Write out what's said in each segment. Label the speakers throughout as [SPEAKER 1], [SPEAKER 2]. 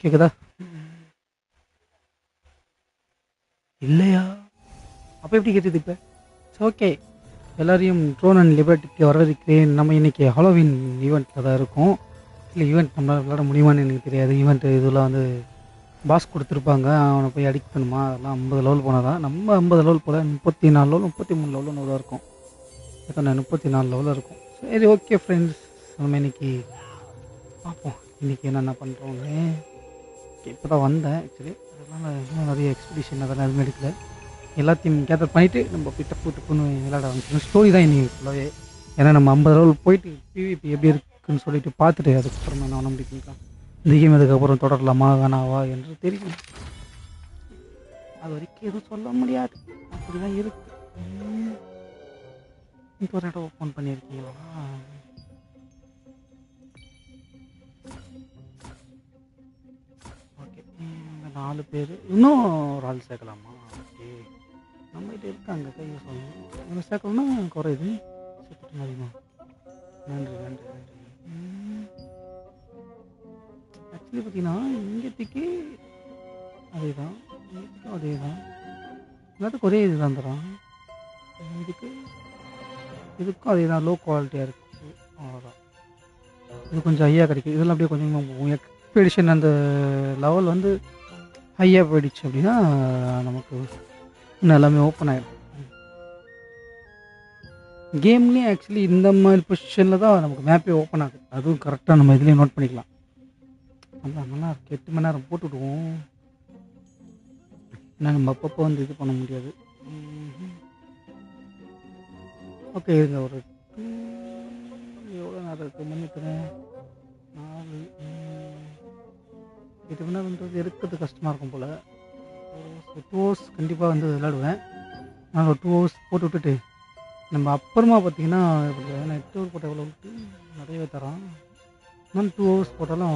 [SPEAKER 1] கேக்குதா? இல்லையா? அப்போ எப்படி கேட்டது இப்போ? ஓகே, எல்லாரையும் ட்ரோன் அண்ட் லிபர்ட்டிக்கு வரவேற்கிறேன். நம்ம இன்னைக்கு ஹாலோவின் ஈவெண்ட்டில் தான் இருக்கோம். இல்லை, ஈவெண்ட் நம்மளால் விளாட முடியுமான்னு எனக்கு தெரியாது. ஈவெண்ட் இதெல்லாம் வந்து பாஸ் கொடுத்துருப்பாங்க, அவனை போய் அடிக்கணுமா, அதெல்லாம் 50 லெவல் போனால் தான். நம்ம 50 லெவல் போல் 34 லெவல் 33 லெவலும் அவ்வளோ இருக்கும். எத்தனை 34 லெவலில் இருக்கும். சரி, ஓகே ஃப்ரெண்ட்ஸ், நம்ம இன்னைக்கு பார்ப்போம் இன்றைக்கி என்னென்ன பண்ணுறோன்னு. இப்போ தான் வந்தேன் ஆக்சுவலி, அதனால் இன்னும் நிறைய எக்ஸ்பெடிஷன் அதெல்லாம் எதுவுமே எடுக்கல. எல்லாத்தையும் கேதர் பண்ணிவிட்டு நம்ம போய் டப்புன்னு விளையாட ஆரம்பிச்சிடும். ஸ்டோரி தான் இன்றைக்கி ஃபுல்லாகவே. ஏன்னா நம்ம 50 லெவல் போயிட்டு பிவிபி எப்படி இருக்குன்னு சொல்லிட்டு பார்த்துட்டு அதுக்கப்புறம் நான் பண்ண முடியும். இந்த கேம் அதுக்கப்புறம் தொடரலாமா வேணாவா என்று தெரியும். அது வரைக்கும் எதுவும் சொல்ல முடியாது, அப்படி தான் இருக்கு. இப்போ ஒரு இடம் ஓப்பன் பண்ணியிருக்கீங்களா? ஓகே, 4 பேர், இன்னும் ஒரு ஆள் சேர்க்கலாமா? ஓகே, நம்மகிட்ட இருக்காங்க கையை சொல்லணும். நம்ம சேர்க்கணும்னா குறையுது, சேர்த்துட்டு அதிகமாக. நன்றி நன்றி நன்றி. ஆக்சுவலி பார்த்தீங்கன்னா இங்கேத்திக்கு அதே தான், இங்கேத்திக்கும் அதே தான், எல்லாத்துக்கும் ஒரே இது தான் தரான். இதுக்கும் அதே தான், லோ குவாலிட்டியாக இருக்குது, அவ்வளோதான். இது கொஞ்சம் ஹையாக கிடைக்கும். இதெல்லாம் அப்படியே கொஞ்சம் எக்ஸ்பெடிஷன் அந்த லெவல் வந்து ஹையாக போயிடுச்சு அப்படின்னா நமக்கு இன்னும் எல்லாமே ஓப்பன் ஆகிடும். கேம்லேயும் ஆக்சுவலி இந்த மாதிரி பொசிஷனில் தான் நமக்கு மேப்பே ஓப்பன் ஆகுது. அதுவும் கரெக்டாக நம்ம இதுலேயும் நோட் பண்ணிக்கலாம். அதான் நல்லா இருக்கு. 8 மணி நேரம் போட்டுவிடுவோம். ஏன்னா நம்ம அப்பப்போ வந்து இது பண்ண முடியாது. ஓகே, இருங்க, ஒரு எவ்வளோ நேரம் இருக்குது? மன்னிக்கிறேன், 4 8 மணி நேரம்ன்றது எடுக்கிறது கஷ்டமாக இருக்கும் போல். ஒரு 2 ஹவர்ஸ் கண்டிப்பாக வந்து விளையாடுவேன். நான் ஒரு 2 ஹவர்ஸ் போட்டு விட்டுட்டு நம்ம அப்புறமா பார்த்தீங்கன்னா, ஏன்னா 8 ஹவர் போட்ட எவ்வளோ விட்டு நிறையவே தரான். இன்னும் 2 ஹவர்ஸ் போட்டாலும்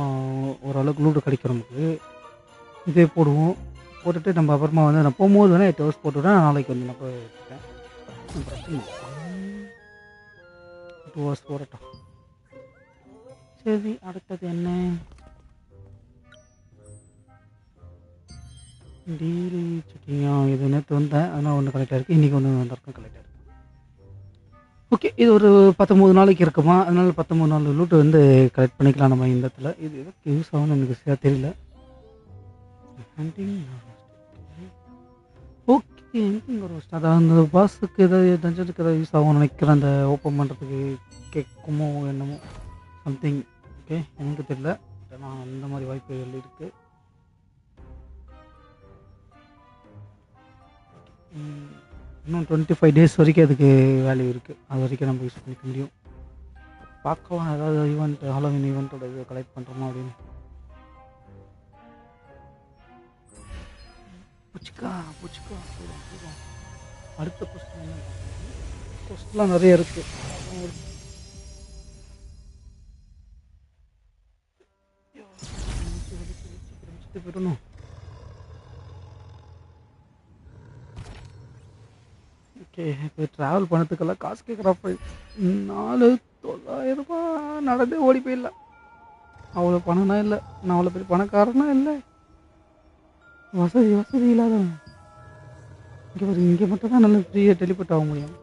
[SPEAKER 1] ஓரளவுக்கு லூடு கிடைக்கும் நமக்கு. இதே போடுவோம், போட்டுட்டு நம்ம அப்புறமா வந்து நான் போகும்போது வேணால் 8 ஹவர்ஸ் போட்டுவிட்டேன். நாளைக்கு வந்து நான் போயிட்டேன், பிரச்சனை 2 ஹவர்ஸ் போடட்டும். சரி, அடுத்தது என்ன? டெய்லி செக்கிங்கா? இது நேற்று வந்தேன், அதனால் ஒன்று கலெக்டாக இருக்குது. இன்றைக்கி ஒன்று வந்திருக்கேன், கலெக்டாக இருக்குது. ஓகே, இது ஒரு 19 நாளைக்கு இருக்குமா, அதனால் 19 நாள் லூட்டு வந்து கலெக்ட் பண்ணிக்கலாம் நம்ம இந்த இடத்துல. இது எதுக்கு யூஸ் ஆகும்னு எனக்கு சரியாக தெரியல. ஓகே, ஒரு அதான் அந்த பாஸுக்கு ஏதாவது டஞ்சனுக்கு ஏதாவது யூஸ் ஆகும்னு நினைக்கிறேன், அந்த ஓப்பன் பண்ணுறதுக்கு கேட்குமோ என்னமோ சம்திங். ஓகே, எனக்கு தெரியல, ஏன்னா அந்த மாதிரி வாய்ப்புகள் இருக்குது. இன்னும் 25 டேஸ் வரைக்கும் அதுக்கு வேல்யூ இருக்குது. அது வரைக்கும் நம்ம யூஸ் பண்ணிக்க முடியும். பார்க்கலாம் ஏதாவது ஈவெண்ட், ஹாலோவின் ஈவெண்ட்டோட இது கலெக்ட் பண்ணுறோமா அப்படின்னு. பூச்சிக்கா பூச்சிக்கா போதும் போதும். அடுத்த கொஸ்டின் என்ன? கொஸ்டின்லாம் நிறைய இருக்குது. போயிடணும். ஓகே, இப்போ ட்ராவல் பண்ணதுக்கெல்லாம் காசு கேட்குறப்ப 4,900 நடந்தே ஓடி போயிடலாம். அவ்வளோ பணம்னா இல்லை, நான் அவ்வளோ பெரிய பணக்காரனா இல்லை, வசதி இல்லாதவன். இங்கே மட்டும் தான் நல்லா ஃப்ரீயாக டெலிபோர்ட் ஆக முடியும்.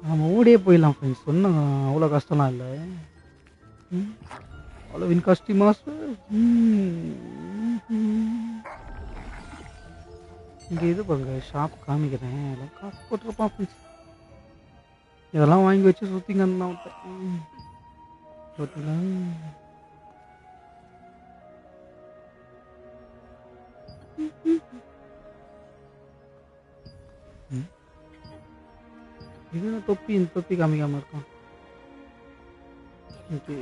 [SPEAKER 1] நம்ம ஓடியே போயிடலாம் ஃப்ரெண்ட்ஸ், சொன்ன அவ்வளோ கஷ்டம்லாம் இல்லை. அவ்வளோ வின் காஸ்டி மாஸ்டர். இங்கே இது பாருங்க, ஷாப் காமிக்கிறேன், எல்லாம் காசு போட்டிருப்பான் ஃப்ரெண்ட்ஸ். இதெல்லாம் வாங்கி வச்சு சுற்றிங்க தான் பார்த்தீங்களா? இது தொப்பி, இந்த தொப்பி காமிக்காமல் இருக்கும். ஓகே,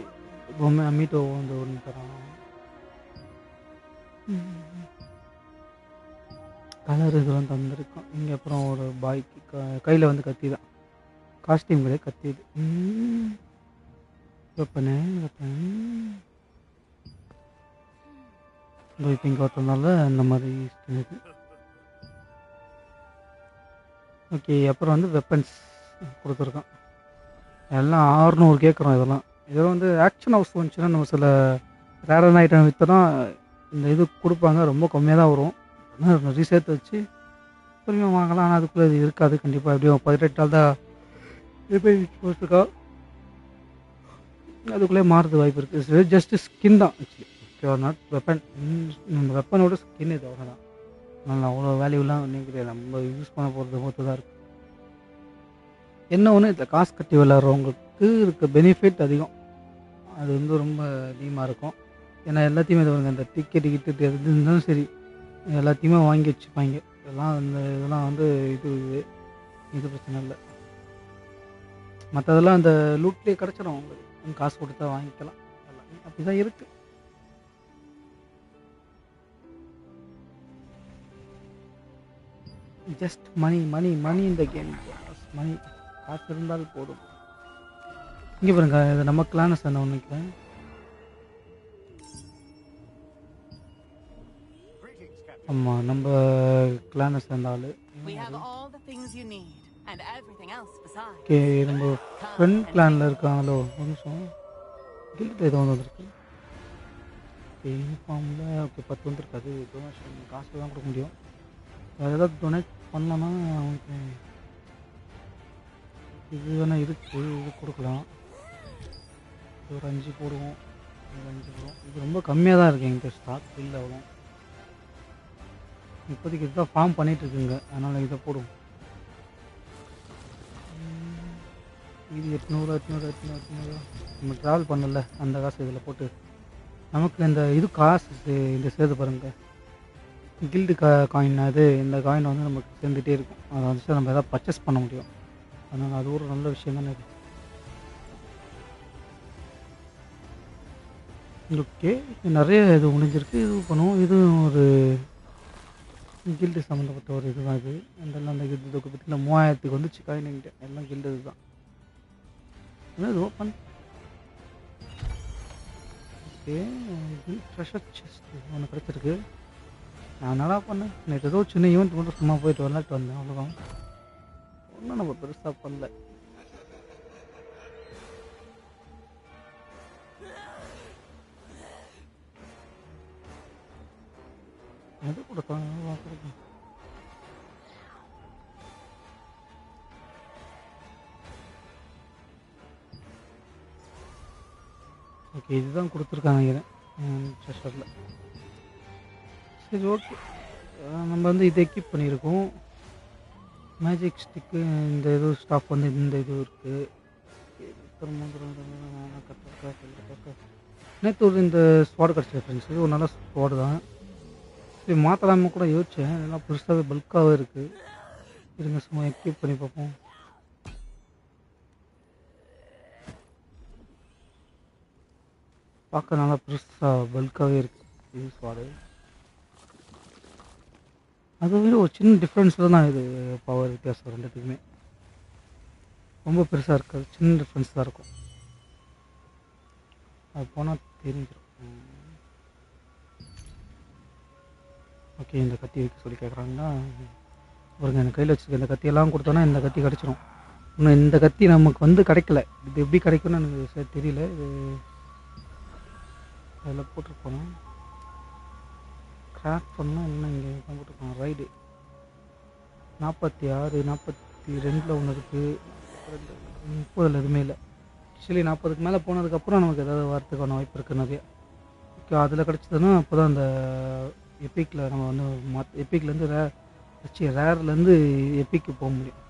[SPEAKER 1] பொம்மை அம்மிட்டோ வந்து ஒன்று தரான். கலர் இதெல்லாம் தந்துருக்கோம் இங்கே. அப்புறம் ஒரு பாய்க்கு கையில் வந்து கத்தி தான், காஸ்டியூம் கிடையாது, கத்தி இது. வெப்பனு இப்போ இங்கே ஒருத்தனால இந்த மாதிரி இருக்குது. ஓகே, அப்புறம் வந்து வெப்பன்ஸ் கொடுத்துருக்கோம். எல்லாம் 600 கேட்குறோம். இதெல்லாம் வந்து ஆக்ஷன் ஹவுஸ் வந்துச்சுன்னா நம்ம சில ரேரான ஐட்டம் விற்றோன்னா இந்த இது கொடுப்பாங்க, ரொம்ப கம்மியாக தான் வரும். ஆனால் ரீசேர்த்து வச்சு பொறுமையாக வாங்கலாம். ஆனால் அதுக்குள்ளே இது இருக்காது கண்டிப்பாக. எப்படியும் 18 நாள் தான் ரிப்பேர் போட்டிருக்கா. அதுக்குள்ளே மாறுறது வாய்ப்பு இருக்குது. ஜஸ்ட் ஸ்கின் தான் ஆக்சுவலி. Okay, not weapon. நம்ம வெப்பனோட ஸ்கின் இது அவ்வளோதான். அதனால் அவ்வளோ வேல்யூலாம் ஒன்றும் கிடையாது. நம்ம யூஸ் பண்ண போகிறது பொறுத்து தான் இருக்குது. என்ன ஒன்று, இதில் காசு கட்டி விளாட்றவங்களுக்கு இருக்க பெனிஃபிட் அதிகம். அது வந்து ரொம்ப அதிகமாக இருக்கும். ஏன்னா எல்லாத்தையுமே இது இந்த டிக்கெட்டு கிட்டு எது இருந்தாலும் சரி, எல்லாத்தையுமே வாங்கி வச்சுப்பாங்க. இதெல்லாம் வந்து இது பிரச்சனை இல்லை. மற்றதெல்லாம் அந்த லூட்லேயே கிடச்சிடும் உங்களுக்கு. காசு கொடுத்தா வாங்கிக்கலாம். எல்லாமே அப்படி தான் இருக்குது. ஜஸ்ட் மணி மணி மணி இந்த கேம். மணி காசு இருந்தால் போதும். இங்கே பாருங்க, இது நம்ம கிளானஸ் என்ன ஒன்றுக்கிறேன். ஆமாம், நம்ம கிளானஸ் இருந்தாலும் ஓகே. நம்ம ஃப்ரெண்ட் கிளானில் இருக்காங்களோ, ஒரு நிமிஷம். கில்ட் ஏதோ ஒன்று வந்துருக்கு. ஓகே, யூனிஃபார்மில் ஓகே 10 வந்துருக்காது. டொனேஷன் காசு தான் கொடுக்க முடியும். வேறு ஏதாவது டொனேட் பண்ணலன்னா அவங்களுக்கு இது வேணால் இருக்குது, இது கொடுக்கலாம். இது ஒரு 5 போடுவோம். இது 5 போடுவோம். இது ரொம்ப கம்மியாக தான் இருக்குது எங்கிட்ட ஸ்டாக் இல்லை அவ்வளோ. இப்போதைக்கு இதுதான் ஃபார்ம் பண்ணிகிட்ருக்குங்க, அதனால் இதை போடுவோம். இது 800 நம்ம ட்ராவல் பண்ணல அந்த காசு இதில் போட்டு நமக்கு இந்த இது காசு இந்த சேர்த்து பாருங்கள். கில்டு காயின் அது, இந்த காயின் வந்து நமக்கு சேர்ந்துகிட்டே இருக்கும். அதை வந்து நம்ம எதாவது பர்ச்சேஸ் பண்ண முடியும். அதனால் அது ஒரு நல்ல விஷயம் தானே இது. ஓகே, நிறைய இது முடிஞ்சிருக்கு. இது பண்ணுவோம். இது ஒரு கில்டு சம்மந்தப்பட்ட ஒரு இது தான் இது. இதெல்லாம் அந்த கில்டு தொகை பற்றியில் 3000க்கு வந்துச்சு காயின் என்கிட்ட. எல்லாம் கில்டு இது தான். இது ஓப்பன். ஓகே, ட்ரெஷர் செஸ்ட் ஒன்று கிடச்சிருக்கு. நான் நல்லா பண்ணேன். நேற்று ஏதோ சின்ன ஈவெண்ட் மட்டும் சும்மா போயிட்டு விளாட்டு வந்தேன், அவ்வளோதான். ஒன்றும் நம்ம பெருசாக பண்ணல. எது கொடுத்தாங்க? ஓகே, இதுதான் கொடுத்துருக்காங்க நினைக்கிறேன் ட்ரெஷரில். சரி, ஓகே. நம்ம வந்து இதை எக்யூப் பண்ணியிருக்கோம். மேஜிக் ஸ்டிக்கு இந்த இது ஸ்டாஃப் வந்து இந்த இது இருக்குது. நேற்று ஒரு இந்த ஸ்வாடு கிடச்சிருக்கு ஃப்ரெண்ட்ஸ். இது ஒரு நல்ல ஸ்வாடு தான். சரி, மாற்றலாமல் கூட யோசித்தேன். இதெல்லாம் பெருசாகவே பல்காகவே இருக்குது. இருங்க சும்மா எக்யூப் பண்ணி பார்ப்போம். பார்க்க நல்லா பெருசாக பல்காகவே இருக்குது இது ஸ்வாடு. அதை விட ஒரு சின்ன டிஃப்ரென்ஸில் தான் இது பவர் வித்தியாசம் ரெண்டுத்துக்குமே. ரொம்ப பெருசாக இருக்காது, சின்ன டிஃப்ரென்ஸ் தான் இருக்கும். அது போனால் தெரிஞ்சிடும். ஓகே, இந்த கத்தி வைக்க சொல்லி கேட்குறாங்கன்னா பாருங்க, எனக்கு கையில் வச்சுருக்க இந்த கத்தியெல்லாம் கொடுத்தோன்னா இந்த கத்தி கிடச்சிரும். இன்னும் இந்த கத்தி நமக்கு வந்து கிடைக்கல. இது எப்படி கிடைக்கும்னு எனக்கு தெரியல. இது அதில் போட்டிருப்போம். கிராஃப்ட் பண்ணால் இன்னும் இங்கே தான் போட்டிருக்கோம். ரைடு 46 42 ஒன்று இருக்குது. 30 எதுவுமே இல்லை. ஆக்சுவலி 40க்கு மேலே போனதுக்கப்புறம் நமக்கு ஏதாவது வரத்துக்கான வாய்ப்பு இருக்குது நிறைய. ஓகே, அதில் கிடச்சதுன்னா அப்போ தான் அந்த எப்பிக்கில் நம்ம வந்து எப்பிக்லேருந்து ரேர்லேருந்து எப்பிக்கு போக முடியும்.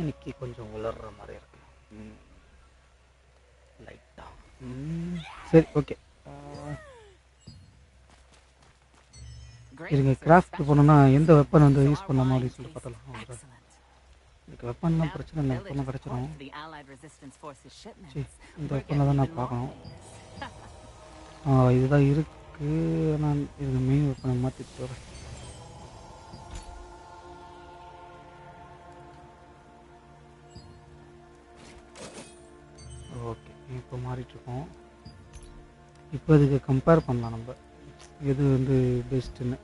[SPEAKER 1] இன்னைக்கு கொஞ்சம் உலர்ற மாதிரி இருக்கு லைட்டாக. சரி, ஓகே. இருங்க, கிராஃப்ட் போனோன்னா எந்த வெப்பன் வந்து யூஸ் பண்ணலாமா அப்படின்னு சொல்லிட்டு பார்த்தலாம். இதுக்கு வெப்பன்லாம் பிரச்சனை இல்லை, வெப்பன் கிடச்சிடும். சரி, இந்த வெப்பனில் தான் நான் பார்க்கணும். இதுதான் இருக்குது. நான் இதுக்கு மெயின் வெப்பனை மாற்றிட்டு வரேன். ஓகே, இப்போ மாறிட்டுருக்கோம். இப்போ இதுக்கு கம்பேர் பண்ணலாம் நம்ம எது வந்து பெஸ்ட்டுன்னு.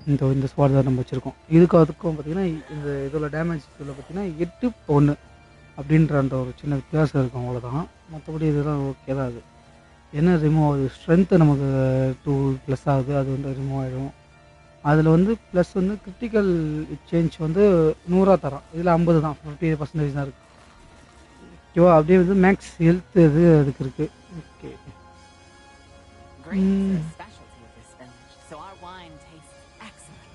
[SPEAKER 1] இந்த ஸ்வாட் தான் நம்ம வச்சுருக்கோம். இதுக்கும் அதுக்கும் பார்த்திங்கன்னா இந்த இதோட டேமேஜ் இதில் பார்த்திங்கன்னா 8-1. அப்படின்ற அந்த ஒரு சின்ன வித்தியாசம் இருக்கும், அவ்வளோதான். மற்றபடி இதெல்லாம் ஓகே தான். அது என்ன ரிமூவ் ஆகுது, ஸ்ட்ரென்த்து நமக்கு 2 ப்ளஸ் ஆகுது, அது வந்து ரிமூவ் ஆகிடும். அதில் வந்து ப்ளஸ் வந்து கிரிட்டிக்கல் சேஞ்ச் வந்து 100 தரோம், இதில் 50 தான், 50% தான் இருக்குது. ஓகேவா? அப்படியே வந்து மேக்ஸ் ஹெல்த் இது அதுக்கு இருக்குது. ஓகே.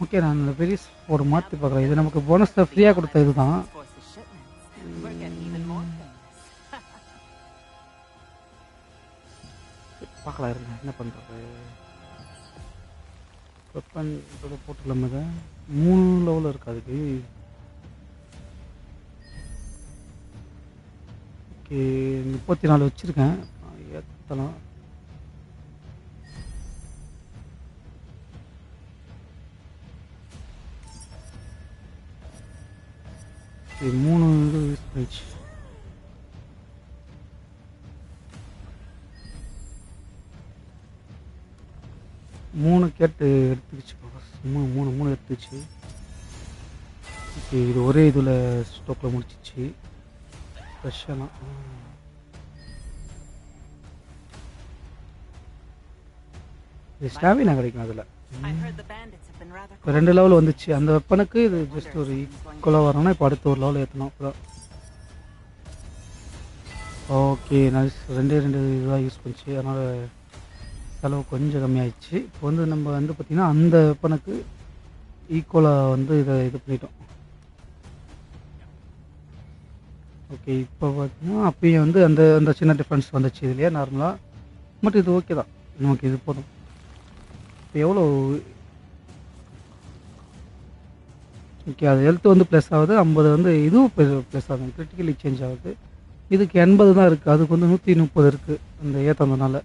[SPEAKER 1] ஓகே, நான் அந்த பெரிய ஒரு மாற்றி பார்க்குறேன். இது நமக்கு போனஸில் ஃப்ரீயாக கொடுத்த இது தான். பார்க்கலாம் இருங்க என்ன பண்ணுறது. வெப்பன் போட்டுக்கலாம். இதை 3 லெவலில் இருக்குது அதுக்கு. ஓகே, 34 வச்சுருக்கேன், ஏற்றலாம். ஓகே, 3 இது யூஸ் பண்ணிச்சு. மூணு கேட்டு எடுத்துக்கிச்சு, சும்மா 3 எடுத்துச்சு. ஓகே, இது ஒரே இதில் ஸ்டோக்கில் முடிச்சிச்சு. ஃப்ரெஷ்ஷாக இது ஸ்டாமினா கிடைக்கும் அதில். இப்போ 2 லெவல் வந்துச்சு அந்த வெப்பனுக்கு. இது ஜஸ்ட் ஒரு ஈக்குவலாக வரணும்னா இப்போ அடுத்த ஒரு லெவல் ஏற்றணும். அப்புறம் ஓகே, நான் 2 இதுவாக யூஸ் பண்ணிச்சு, அதனால் செலவு கொஞ்சம் கம்மியாயிடுச்சு. இப்போ வந்து நம்ம வந்து பார்த்திங்கன்னா அந்த வெப்பனுக்கு ஈக்குவலாக வந்து இதை இது பண்ணிட்டோம். ஓகே, இப்போ பார்த்தீங்கன்னா அப்பயும் வந்து அந்த அந்த சின்ன டிஃப்ரென்ஸ் வந்துச்சு இதுலையே நார்மலாக. பட் இது ஓகே தான், நமக்கு இது போதும். இப்போ எவ்வளோ? ஓகே, அது ஹெல்த் வந்து ப்ளஸ் ஆகுது, 50 வந்து இதுவும் ப்ளஸ் ஆகுது, கிரிட்டிக்கலி சேஞ்ச் ஆகுது. இதுக்கு 80 தான் இருக்குது, அதுக்கு வந்து 130 இருக்குது அந்த ஏற்றதுனால.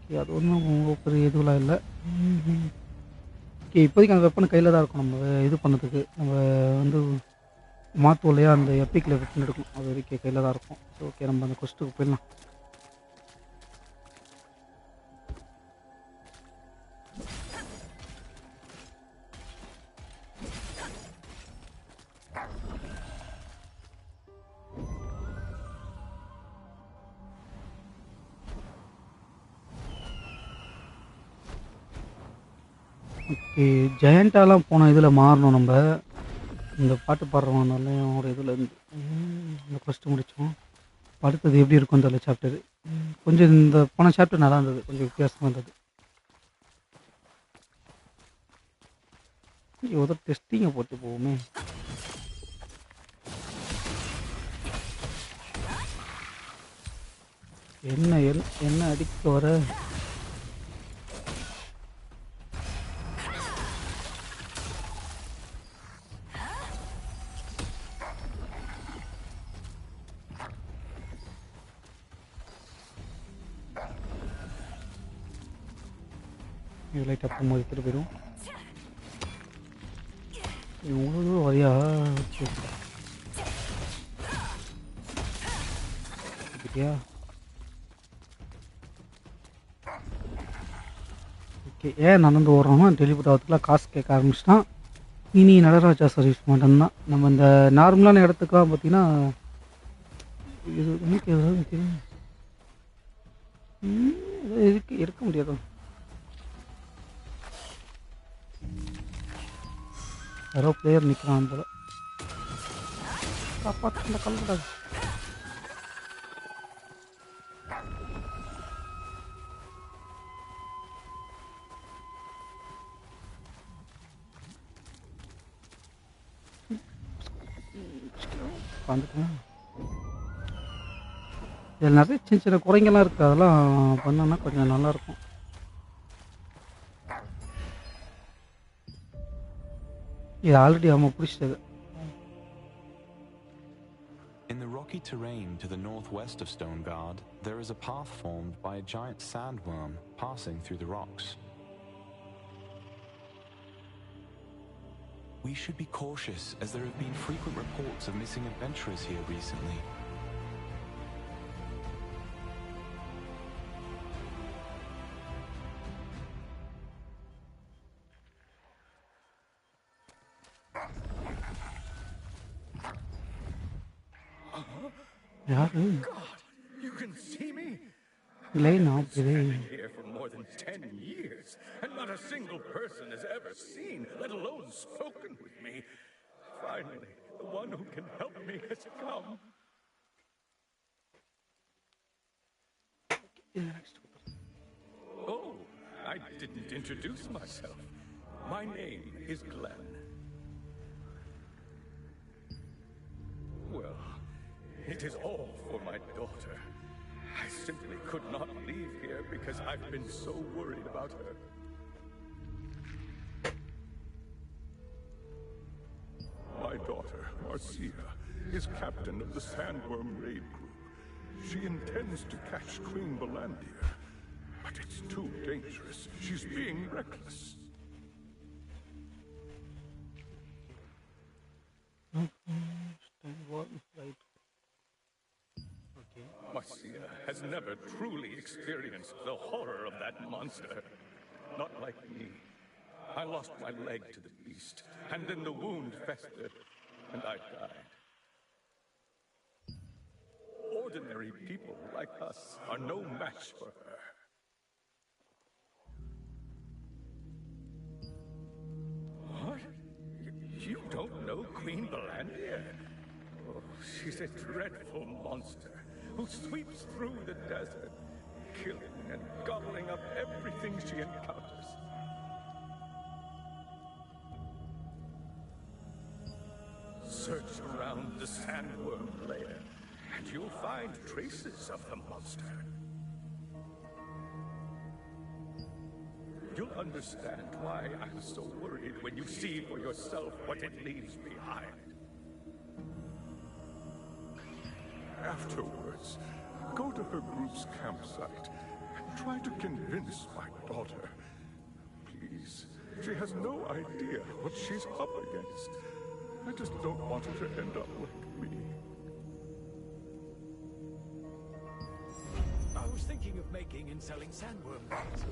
[SPEAKER 1] ஓகே, அது ஒன்றும் பெரிய இதுவெலாம் இல்லை. ஓகே, இப்போதைக்கு அந்த வெப்பனை கையில் தான் இருக்கும், நம்ம இது பண்ணதுக்கு நம்ம வந்து மாற்று இல்லையா, அந்த எப்பிக்கில் வெப்பன் எடுக்கணும், அது வரைக்கும் கையில் தான் இருக்கும். ஸோ ஓகே, நம்ம அந்த கொஸ்ட்டுக்கு போயிடலாம். ஓகே, ஜெயண்டாலாம் போன இதில் மாறணும் நம்ம. இந்த பாட்டு பாடுறவனால அவனோட இதில் இருந்து இந்த கொஸ்ட்டு முடித்தோம். அடுத்தது எப்படி இருக்கும் தெரியல சாப்டர். கொஞ்சம் இந்த போன சாப்டர் நல்லா இருந்தது, கொஞ்சம் வித்தியாசமாக இருந்தது. ஏதோ டெஸ்டிங்கை போட்டு போவோமே. என்ன என்ன அடிக்க வர? இது லைட்டாக போகும்போது எடுத்துகிட்டு போயிடும். இவ்வளோ தூரம் வரையா? ஓகேயா? ஓகே, ஏன் நடந்து ஓடுறோம்னா டெலிபோர்ட் ஆகிறதுக்குலாம் காசு கேட்க ஆரம்பிச்சிட்டான். இனி நடராஜா சர்வீஸ் மட்டும்தான். நம்ம இந்த நார்மலான இடத்துக்குலாம் பார்த்தீங்கன்னா இது எனக்கு எதாவது தெரியும் இருக்க முடியாது. யாரோ பிளேயர் நிற்கிறான் போல, காப்பாற்ற இந்த கல்லக்கூடாது. வந்துட்டேன். இதில் நிறைய சின்ன சின்ன குறைங்கெல்லாம் இருக்குது, அதெல்லாம் பண்ணோன்னா கொஞ்சம் நல்லாயிருக்கும். இது ஆல்ரெடி அவன் பிடிச்சது.
[SPEAKER 2] In the rocky terrain to the northwest of Stoneguard, there is a path formed by a giant sandworm passing through the rocks. We should be cautious, as there have been frequent reports of missing adventurers here recently.
[SPEAKER 1] யாரு
[SPEAKER 3] God, you can see me?
[SPEAKER 1] இல்லை நான்
[SPEAKER 3] I've been standing here for more than 10 years, and not a single person has ever seen, let alone spoken with me. Finally, the one who can help me has come. Oh, I didn't introduce myself. My name is Glenn. Well, it is all for my daughter. I simply could not leave here because I've been so worried about her. My daughter, Marcia, is captain of the Sandworm Raid Group. She intends to catch Queen Belandia, but it's too dangerous. She's being reckless.
[SPEAKER 1] right. Okay.
[SPEAKER 3] Marcia has never truly experienced the horror of that monster. Not like me. I lost my leg to the beast, and then the wound festered, and I died. Ordinary people like us are no match for her. What? You don't know Queen Belandia? Oh, she's a dreadful monster who sweeps through the desert, killing and gobbling up everything she encounters. Search around the Sandworm lair, and you'll find traces of the monster. You'll understand why I'm so worried when you see for yourself what it leaves behind. Afterwards, go to her group's campsite and try to convince my daughter. Please, she has no idea what she's up against. I just don't want her to end up like me.
[SPEAKER 4] I was thinking of making and selling sandworm beds.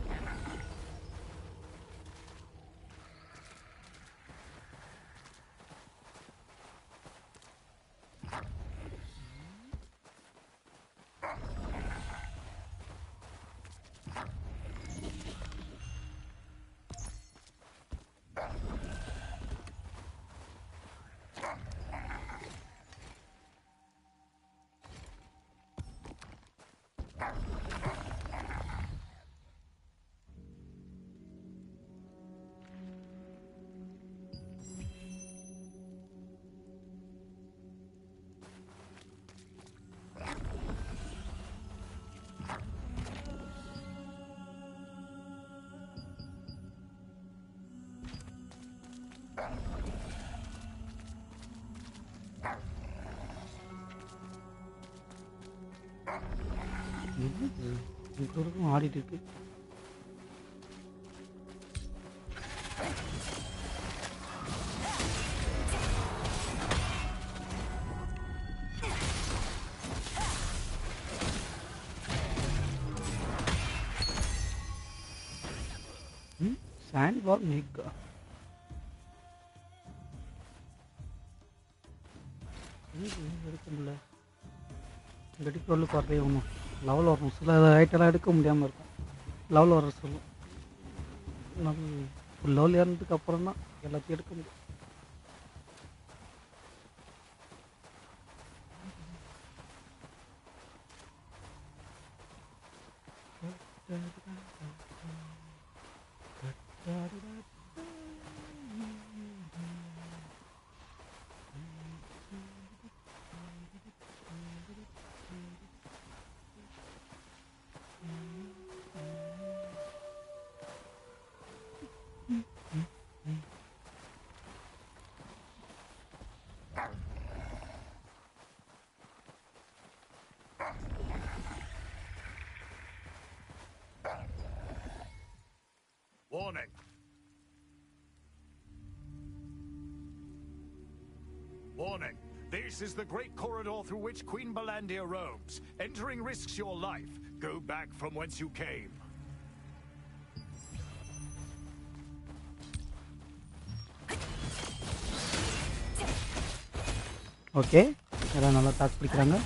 [SPEAKER 1] இங்கே ஆடிட்டு இருக்கு. சாண்ட்வாக் மேக்கா எடுக்கல எடுக்க உள்ள குறைய ஒன்றும் level வரணும். சில ஐட்டெல்லாம் எடுக்க முடியாமல் இருக்கும். லெவல் வர சொல்லும். நம்ம லெவல் ஏறினதுக்கு அப்புறம் தான் எல்லாத்தையும் எடுக்க முடியும்.
[SPEAKER 4] Warning. Warning. This is the great corridor through which Queen Belandia roams. Entering risks your life. Go back from whence you came.
[SPEAKER 1] Okay, எல்லாம் நல்லா தாக்கு பிடிக்கிறாங்க.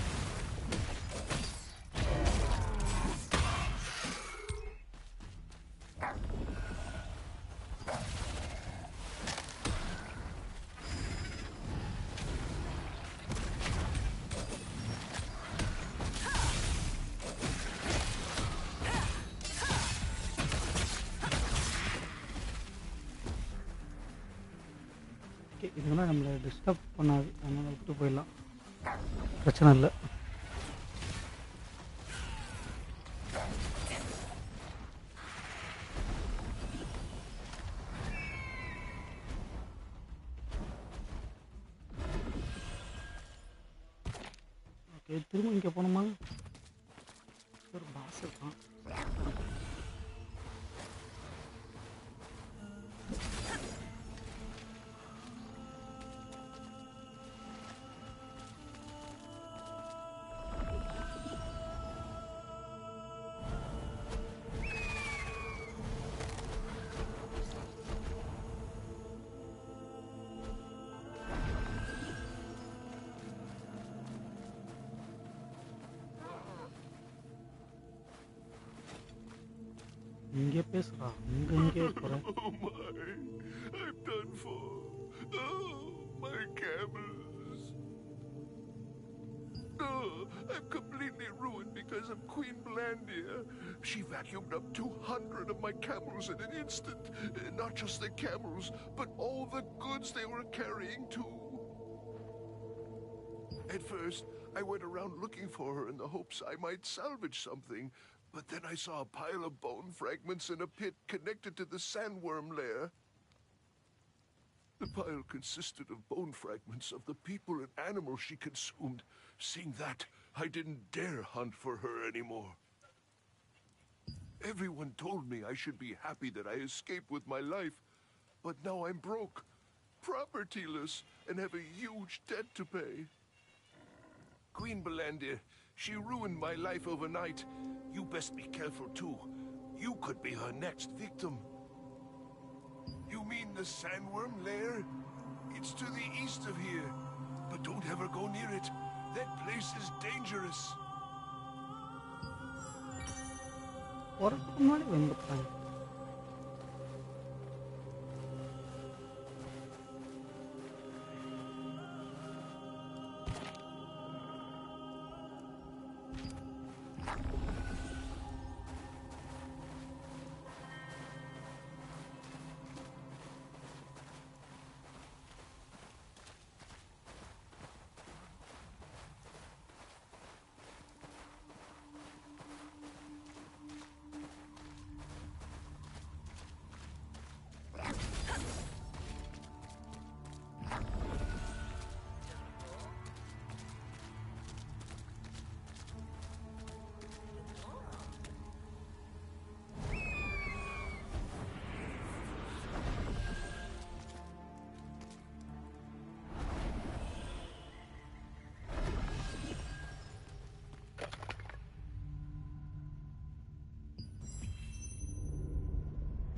[SPEAKER 1] இதுக்கெல்லாம் நம்மளை டிஸ்டர்ப் பண்ணாது, அதனால் விட்டு போயிடலாம், பிரச்சனை இல்லை. ஓகே, திரும்ப இங்கே போகணுமா? ஒரு பாஸ் இருக்கான். இங்கே பேசுறா, இங்கே போகிறேன்.
[SPEAKER 4] Oh my, I'm done for. Oh, my camels. Oh, I'm completely ruined because of Queen Blandia. She vacuumed up 200 of my camels in an instant. Not just the camels, but all the goods they were carrying too. At first, I went around looking for her in the hopes I might salvage something. But then I saw a pile of bone fragments in a pit connected to the sandworm lair. The pile consisted of bone fragments of the people and animals she consumed. Seeing that, I didn't dare hunt for her anymore. Everyone told me I should be happy that I escaped with my life. But now I'm broke, propertyless, and have a huge debt to pay. Queen Belandir, she ruined my life overnight. You best be careful too. You could be her next victim. You mean the sandworm lair? It's to the east of here. But don't ever go near it. That place is dangerous.
[SPEAKER 1] போகிறதுக்கு முன்னாடி வந்துட்டாங்க.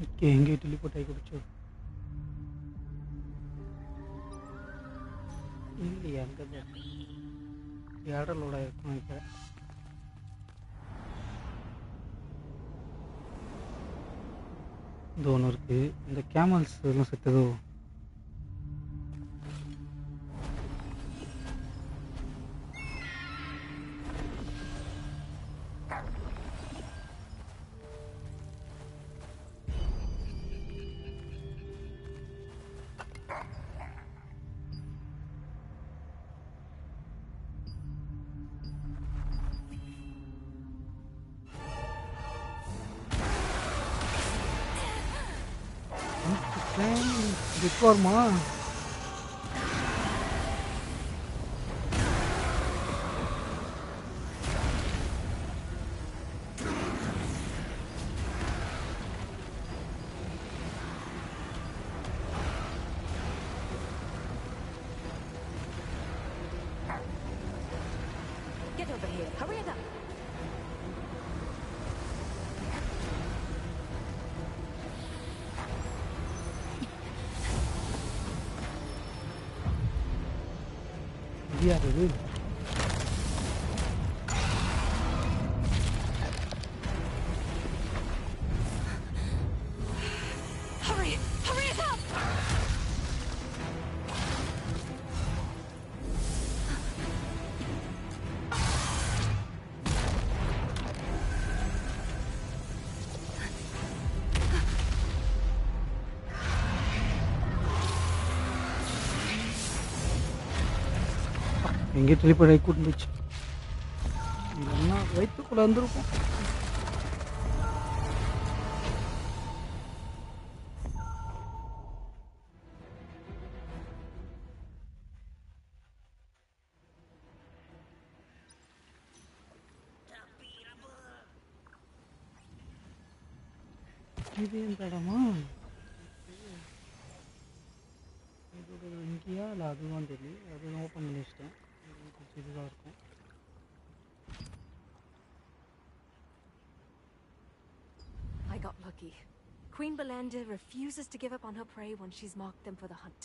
[SPEAKER 1] Okay, எங்கே teleport ஆகி குடிச்சோ இல்லையா? அங்கே தான் இடலோட இருக்குன்னு நினைக்கிறேன். இந்த ஒன்று இருக்குது. இந்த கேமல்ஸ் எல்லாம் செத்ததோ? வருமா?
[SPEAKER 5] Get over here. Hurry it up.
[SPEAKER 1] Yeah, dude.
[SPEAKER 5] Hurry! Hurry it up!
[SPEAKER 1] எங்கேயோ டெலிபோர்ட் ஆகி கூட்டு போச்சு. இல்லைன்னா வயிற்றுக்குள்ளே வந்துருக்கும். இது எந்த இடமா? இதோட இங்கேயா இல்லை அதுதான் தெரியல. அது ஓப்பன் பண்ணி வச்சிட்டேன். இதுதான் இருக்கும்.
[SPEAKER 5] I got lucky. Queen Belinda refuses to give up on her prey once she's marked them for the hunt.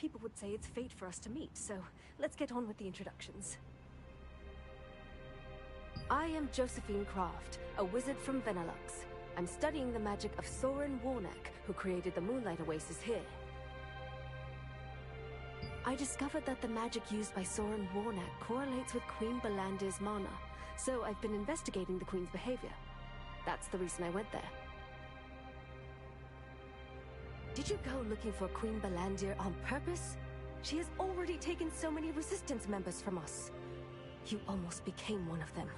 [SPEAKER 5] People would say it's fate for us to meet, so let's get on with the introductions. I am Josephine Croft, a wizard from Benelux. I'm studying the magic of Soren Warnack, who created the Moonlight Oasis here. I discovered that the magic used by Soren Warnack correlates with Queen Belandir's mana, so I've been investigating the Queen's behavior. That's the reason I went there. Did you go looking for Queen Belandir on purpose? She has already taken so many resistance members from us. You almost became one of them.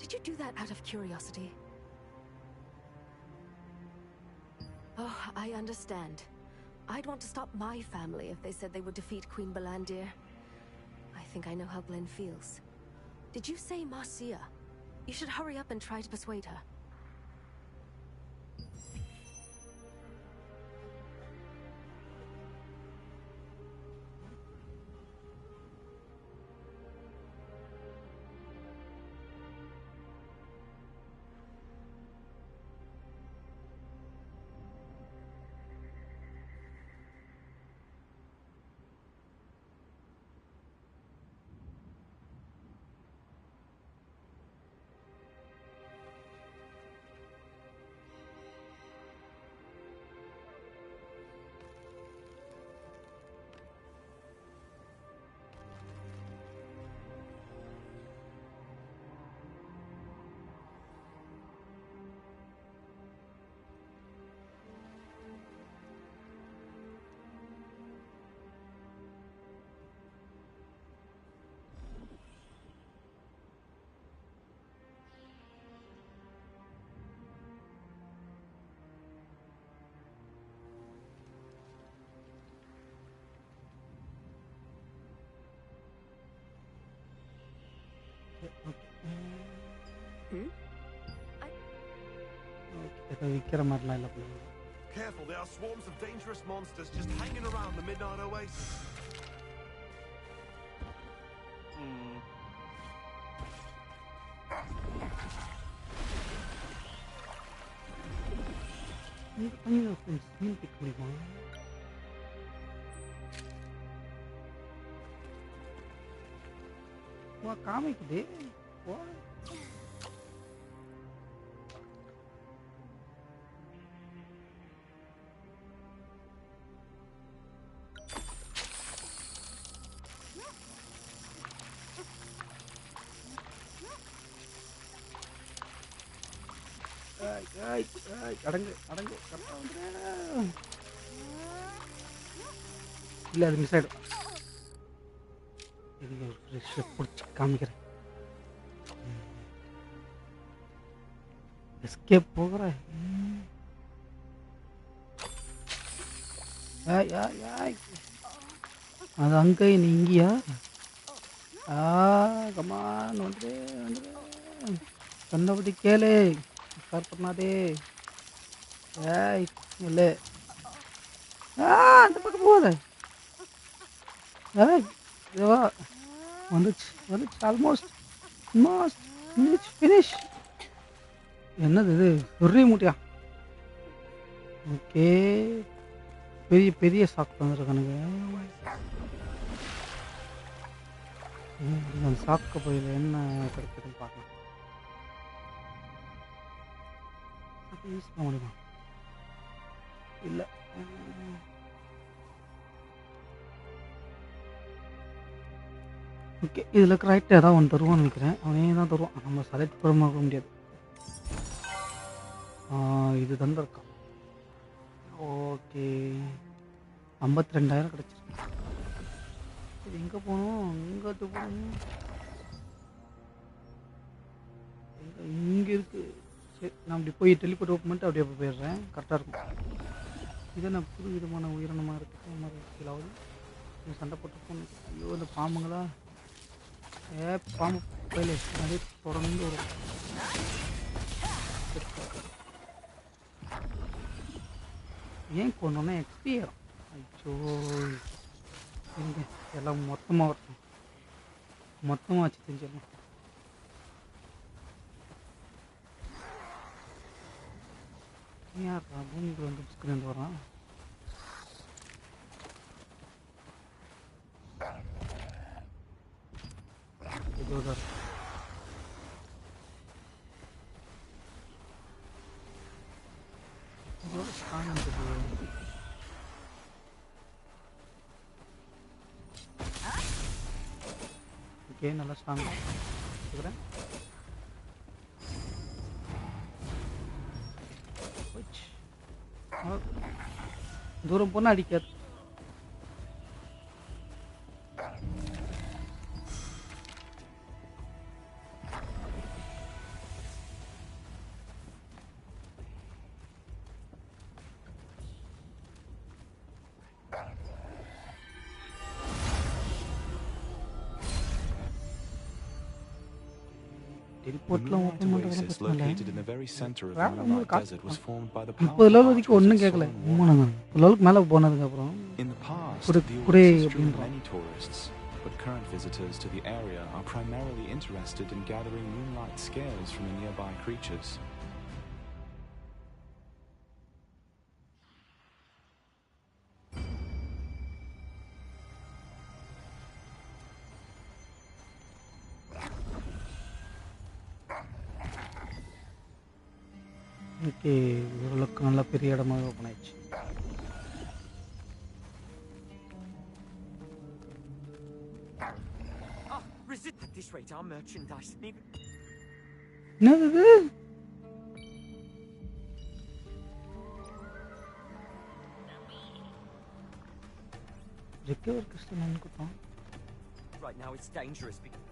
[SPEAKER 5] Did you do that out of curiosity? Oh, I understand. I'd want to stop my family if they said they would defeat Queen Belandir. I think I know how Glenn feels. Did you say Marcia? You should hurry up and try to persuade her.
[SPEAKER 6] Careful, there are swarms of dangerous monsters just hanging around the Midnight Oasis.
[SPEAKER 1] காமிக்குது. அடங்கு அடங்கு கரெக்டாக வந்துடுறேன். இல்லை அது miss ஆகிடும். இது ஃப்ரெஷ்ஷை பிடிச்சி காமிக்கிறேன். Escape போகிறேன். அது அங்கே நீ இங்கேயா? கமான் வந்துடு வந்துடு. கண்ணபடி கேளு, ஸ்டார்ட் பண்ணாதே. ஏய் இல்லை, அந்த பக்கம் போகாத. ஏய் இதுவா வந்துச்சு வந்துச்சு. Almost almost finish. என்னது இது? ஒரே மூட்டையா? ஓகே, பெரிய பெரிய சாக்கு வந்துருக்கானுங்க. அந்த சாக்கு போயில என்ன கிடைக்குதுன்னு பார்க்கலாம். யூஸ் பண்ண முடியுமா? இல்லை. ஓகே, இதில் கரெக்டாக ஏதாவது ஒன்று தருவான்னு நினைக்கிறேன். அவனே தான் தருவான், நம்ம செலக்ட் பண்ண முடியாது. இது தந்திருக்கான். ஓகே, 52,000 கிடச்சிருக்கு. சரி எங்கே போகணும்? எங்கிட்ட போகணும்? இங்கே இருக்கு. சரி நான் அப்படி போய் டெலிபோர்ட் ஓப்பன் பண்ணிட்டு அப்படியே போயிடுறேன். கரெக்டாக இருக்கும். இதை நான் புது விதமான உயிரினமாக இருக்குது மாதிரி ஃபீல் ஆகுது. சண்டை போட்டு போகணும். ஐயோ இந்த பாம்புங்களா பாம்பு போயில நிறைய தொடர்ந்து வரும். ஏன் கொண்டோன்னா எக்ஸ்பி ஏறும். ஐயோ எங்க எல்லாம் மொத்தமாக வரட்டும். மொத்தமாக வச்சு செஞ்சிடலாம். யாரா பூமிக்கு வந்து ஸ்க்ரீன் வரான்? இதோட ஸ்ட்ராங் ஓகே நல்லா ஸ்ட்ராங் இருக்கிறேன். தூரம் போனால் அடிக்காது.
[SPEAKER 2] The Moonlight Oasis, located in the very center of the Moonlight Desert, was formed by the powerful
[SPEAKER 1] வரைக்கும் ஒன்றும்
[SPEAKER 2] archers of
[SPEAKER 1] கேட்கல.
[SPEAKER 2] Solomon.
[SPEAKER 1] மேலே போனதுக்கப்புறம்
[SPEAKER 2] In the past,
[SPEAKER 1] Kude-
[SPEAKER 2] the
[SPEAKER 1] kude
[SPEAKER 2] oasis drew
[SPEAKER 1] அப்படின்றான்.
[SPEAKER 2] many tourists, but current visitors to the area are primarily interested in gathering moonlight scales from the nearby creatures.
[SPEAKER 1] Okay ஓரளவுக்கு நல்ல பெரிய இடமாக open ஆயிடுச்சு.
[SPEAKER 7] Resist at this rate, our merchandise.
[SPEAKER 1] என்னது இது? Recover கிறிஸ்டன் அனுப்பிட்டோம்.
[SPEAKER 7] Right now it's dangerous because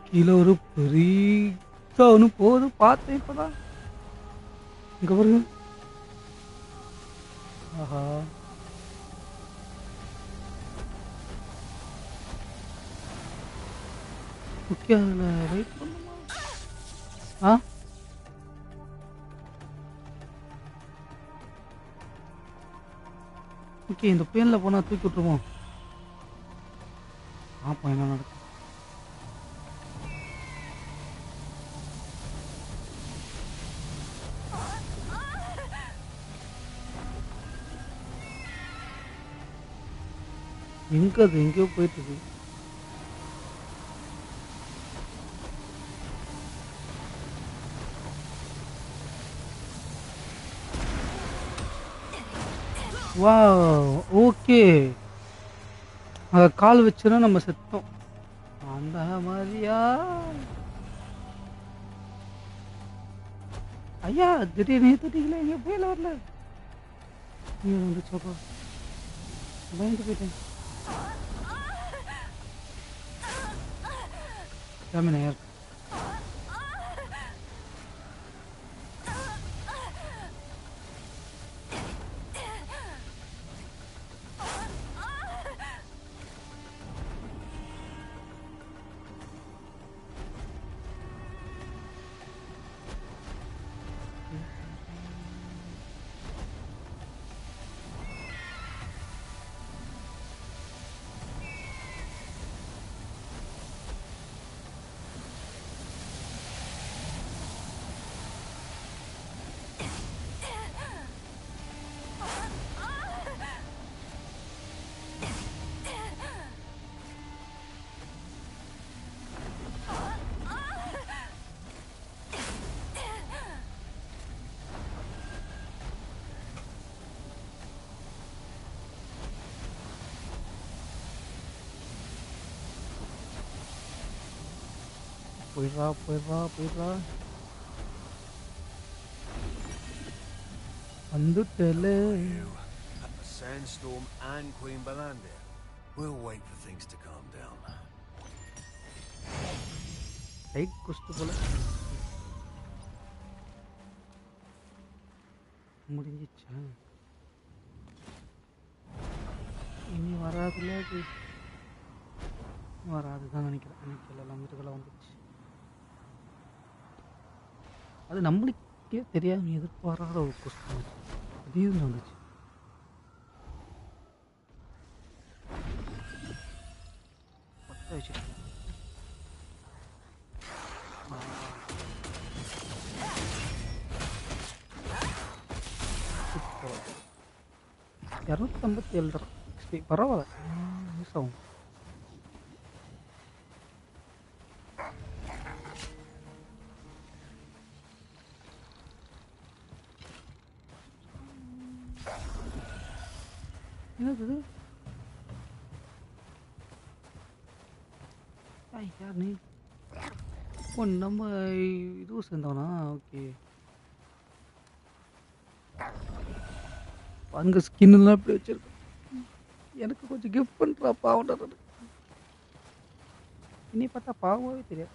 [SPEAKER 1] கீழே ஒரு பெரிய ஒன்று போகுது பார்த்தேன் இப்போதான். இங்கே பாருங்க. ஆஹா ஓகே அதில் வெயிட் பண்ணுமா? ஆ ஓகே இந்த பேனில் போனால் தூக்கி விட்டுருவோம். பார்ப்போம் என்ன நடக்கும். எங்கே அது எங்கேயோ போயிட்டு இருக்கு. வா ஓகே அதை கால் வச்சுன்னா நம்ம செத்தோம். அந்த மாதிரியா ஐயா திடீர்னு ஏற்றுட்டீங்களே எங்கே போயில வரல. நீங்கள் வந்து சொல்கிறோம் பயந்து போயிட்டேன். Coming here. போயிடுறா வந்துட்டல.
[SPEAKER 6] A sandstorm and Queen Belandia. We'll wait for things to calm down.
[SPEAKER 1] Right குஸ்ட் போல முடிஞ்சிச்சா? இனி வராதுல அது வராதுதான் நினைக்கிறேன். எனக்கு எல்லாம் மிருகலாம் வந்துச்சு. அது நம்மளுக்கே தெரியாம எதிர்பாராத ஒரு கொஸ்டின் திடீர்னு வந்துச்சு. பத்த வச்சு $257 பரவாயில்ல, மிஸ் ஆகும். என்னது யார் நீ? ஓ, நம்ம இதுவும் சேர்ந்தவனா? ஓகே, அங்கே ஸ்கின்லாம் இப்படி வச்சிருக்கேன். எனக்கு கொஞ்சம் கிஃப்ட் பண்ணுறா பாவம்டா. இனி பார்த்தா பாவமாகவே தெரியாது.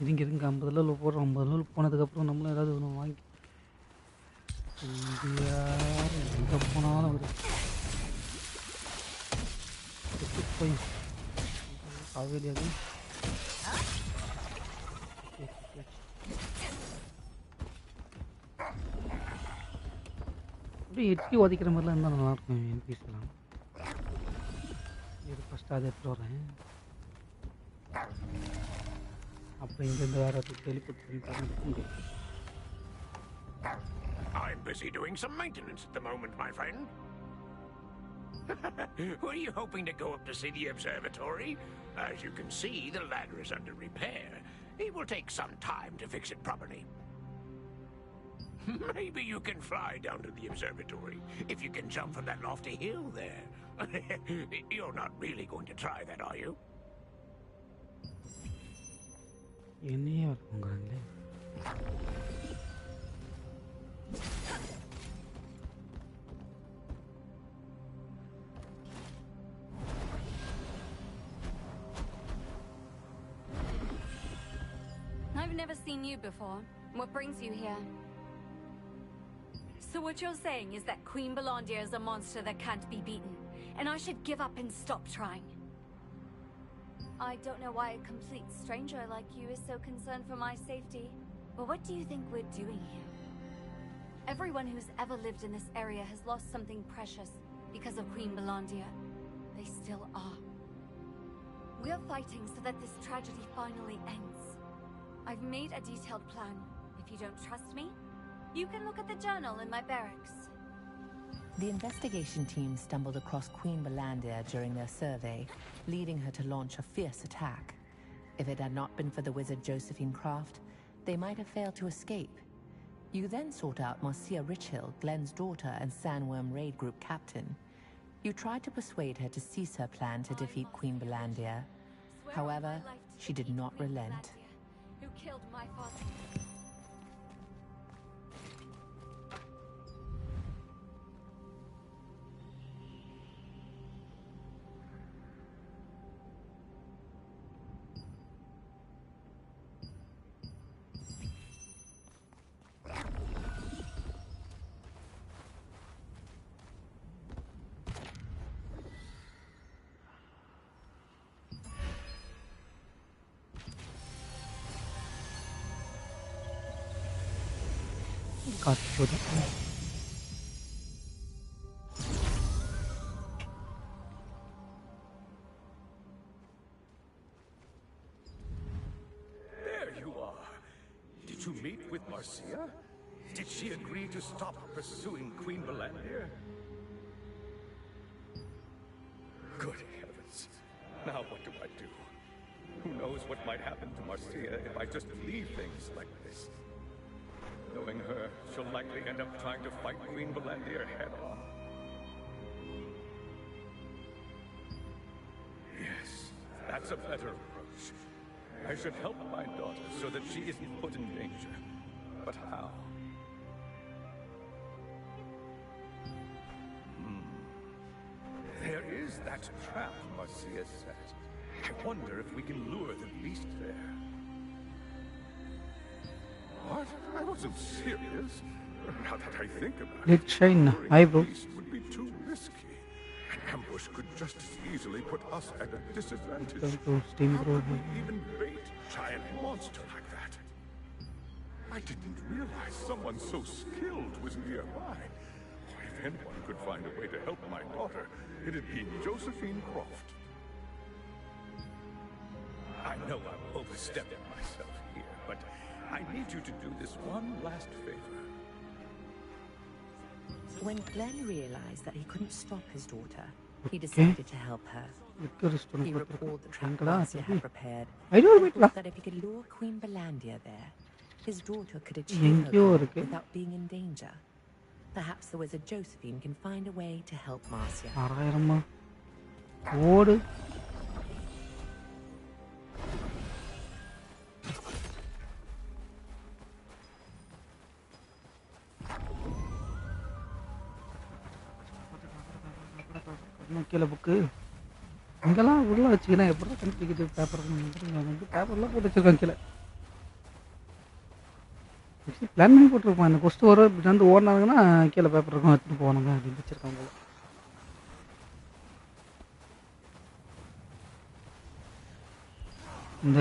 [SPEAKER 1] இருங்க 50 லெவல் போடுறோம். 50 லெவல் போனதுக்கப்புறம் நம்மளும் ஏதாவது ஒன்று வாங்கி இந்தியா எங்கே போனாலும் ஒரு போய் காவேரி அது அப்படியே எட்டி உதைக்கிற மாதிரிலாம் இருந்தால் நல்லாயிருக்கும் என்பிஸ்லாம். இது ஃபஸ்ட்டு அதை எடுத்துகிட்டு வரேன். அப்புறம் இங்கேருந்து வேறு teleport.
[SPEAKER 3] I'm busy doing some maintenance at the moment, my friend. Were you hoping to go up to see the observatory? As you can see, the ladder is under repair. It will take some time to fix it properly. Maybe you can fly down to the observatory if you can jump from that lofty hill there. You're not really going to try that, are you?
[SPEAKER 1] என்னையே வாங்குறாங்களே.
[SPEAKER 8] I've never seen you before. What brings you here? So what you're saying is that Queen Belondia is a monster that can't be beaten, and I should give up and stop trying. I don't know why a complete stranger like you is so concerned for my safety, but what do you think we're doing here? Everyone who's ever lived in this area has lost something precious because of Queen Belondia. They still are. We're fighting so that this tragedy finally ends. I've made a detailed plan. If you don't trust me, you can look at the journal in my barracks.
[SPEAKER 9] The investigation team stumbled across Queen Bellandir during their survey, leading her to launch a fierce attack. If it had not been for the wizard Josephine Craft, they might have failed to escape. You then sought out Marcia Richhill, Glenn's daughter and Sandworm Raid Group captain. You tried to persuade her to cease her plan to defeat Queen Bellandir. However, she did not relent.
[SPEAKER 8] Who killed my father?
[SPEAKER 1] காசு போதும்.
[SPEAKER 3] There you are. Did you meet with Marcia? Did she agree to stop pursuing Queen Bellandir? Good heavens. Now what do I do? Who knows what might happen to Marcia if I just leave things like this? Knowing her, she'll likely end up trying to fight Queen Bellandir head-on. Yes, that's a better approach. I should help my daughter so that she isn't put in danger. But how? There is that that trap Marcia set. I wonder if we can lure the beast there. What? I wasn't serious. Now that I think about it,
[SPEAKER 1] Let's shine.
[SPEAKER 3] luring
[SPEAKER 1] Hi,
[SPEAKER 3] the
[SPEAKER 1] bro.
[SPEAKER 3] beast would be too risky. An ambush could just as easily put us at a disadvantage.
[SPEAKER 1] Steam
[SPEAKER 3] How
[SPEAKER 1] bro.
[SPEAKER 3] could we even bait a giant monster like that? I didn't realize someone so skilled was nearby. If anyone could find a way to help my daughter, it'd be Josephine Croft. I know I'm overstepping myself here, but I need you to do this one last favor.
[SPEAKER 9] When Glenn realized that he couldn't stop his daughter, he decided to help her. He recalled the trap Marcia had prepared and thought that if he could lure Queen Belandia there, his daughter could achieve her goal without being in danger. Perhaps the wizard Josephine can find a way to help Marcia.
[SPEAKER 1] ஓடு. கீழே book இங்கெல்லாம் உள்ள வச்சுக்கினா எப்படி கண்டுபிடிக்கிறது paper பேப்பர்லாம் போட்டு வச்சிருக்காங்க கீழே. பிளான் பண்ணி போட்டிருப்பான் இந்த கொஸ்ட் வர இப்படி வந்து ஓடினாங்கன்னா கீழே பேப்பர் இருக்கும் எடுத்துட்டு போவானுங்க அப்படின்னு வச்சிருக்காங்க போல. இந்த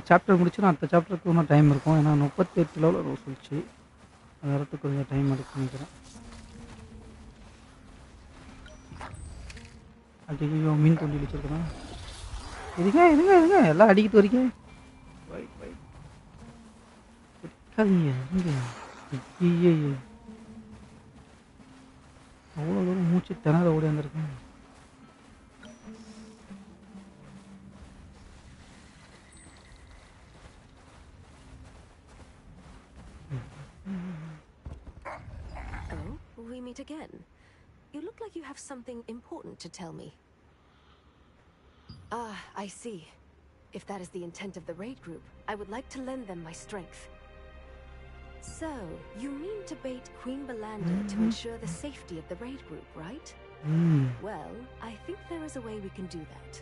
[SPEAKER 1] சாப்டர் முடிச்சுன்னா அடுத்த சாப்டருக்கு இன்னும் டைம் இருக்கும். ஏன்னா 38 லெவலில் சொல்லிச்சு அது வரத்துக்கு கொஞ்சம் டைம் எடுக்கும் நினைக்கிறேன். ஐயோ மீன் தூண்டி வச்சிருக்கேன். இதுங்க இதுங்க இதுங்க எல்லாம் அடிக்கிட்டு வரீங்க. அவ்வளோ தூரம் மூச்சு திணற ஓடி வந்திருக்கேன்.
[SPEAKER 5] Oh, we meet again. You look like you have something important to tell me. Ah, I see. If that is the intent of the raid group, I would like to lend them my strength. So, you mean to bait Queen Belandia to ensure the safety of the raid group, right? Well, I think there is a way we can do that.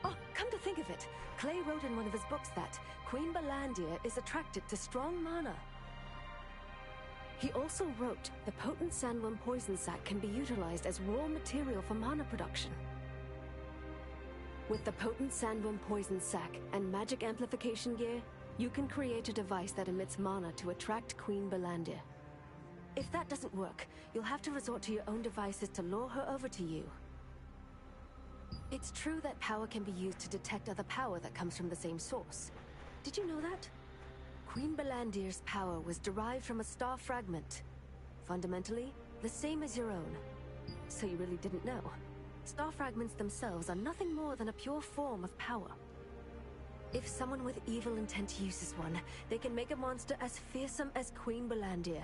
[SPEAKER 5] Oh, come to think of it, Clay wrote in one of his books that Queen Belandia is attracted to strong mana. He also wrote the potent sandworm poison sac can be utilized as raw material for mana production. With the potent sandworm poison sac and magic amplification gear, you can create a device that emits mana to attract Queen Belandia. If that doesn't work, you'll have to resort to your own devices to lure her over to you. It's true that power can be used to detect other power that comes from the same source. Did you know that? Queen Belandir's power was derived from a star fragment. Fundamentally, the same as your own. So you really didn't know. Star fragments themselves are nothing more than a pure form of power. If someone with evil intent uses one, they can make a monster as fearsome as Queen Belandia.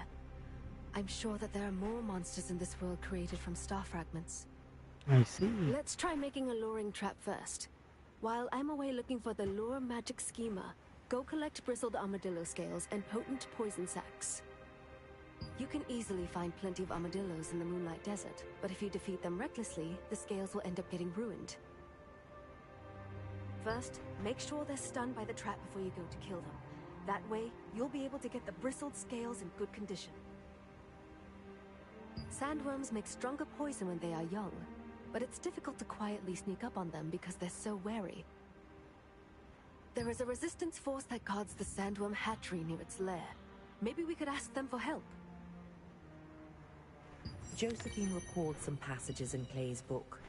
[SPEAKER 5] I'm sure that there are more monsters in this world created from star fragments.
[SPEAKER 1] I see.
[SPEAKER 5] Let's try making a luring trap first. While I'm away looking for the lure magic schema, go collect bristled armadillo scales and potent poison sacs. You can easily find plenty of armadillos in the Moonlight Desert, but if you defeat them recklessly, the scales will end up getting ruined. First, make sure they're stunned by the trap before you go to kill them. That way, you'll be able to get the bristled scales in good condition. Sandworms make stronger poison when they are young, but it's difficult to quietly sneak up on them because they're so wary. There is a resistance force that guards the sandworm hatchery near its lair. Maybe we could ask them for help.
[SPEAKER 9] Josephine recalled some passages in Clay's book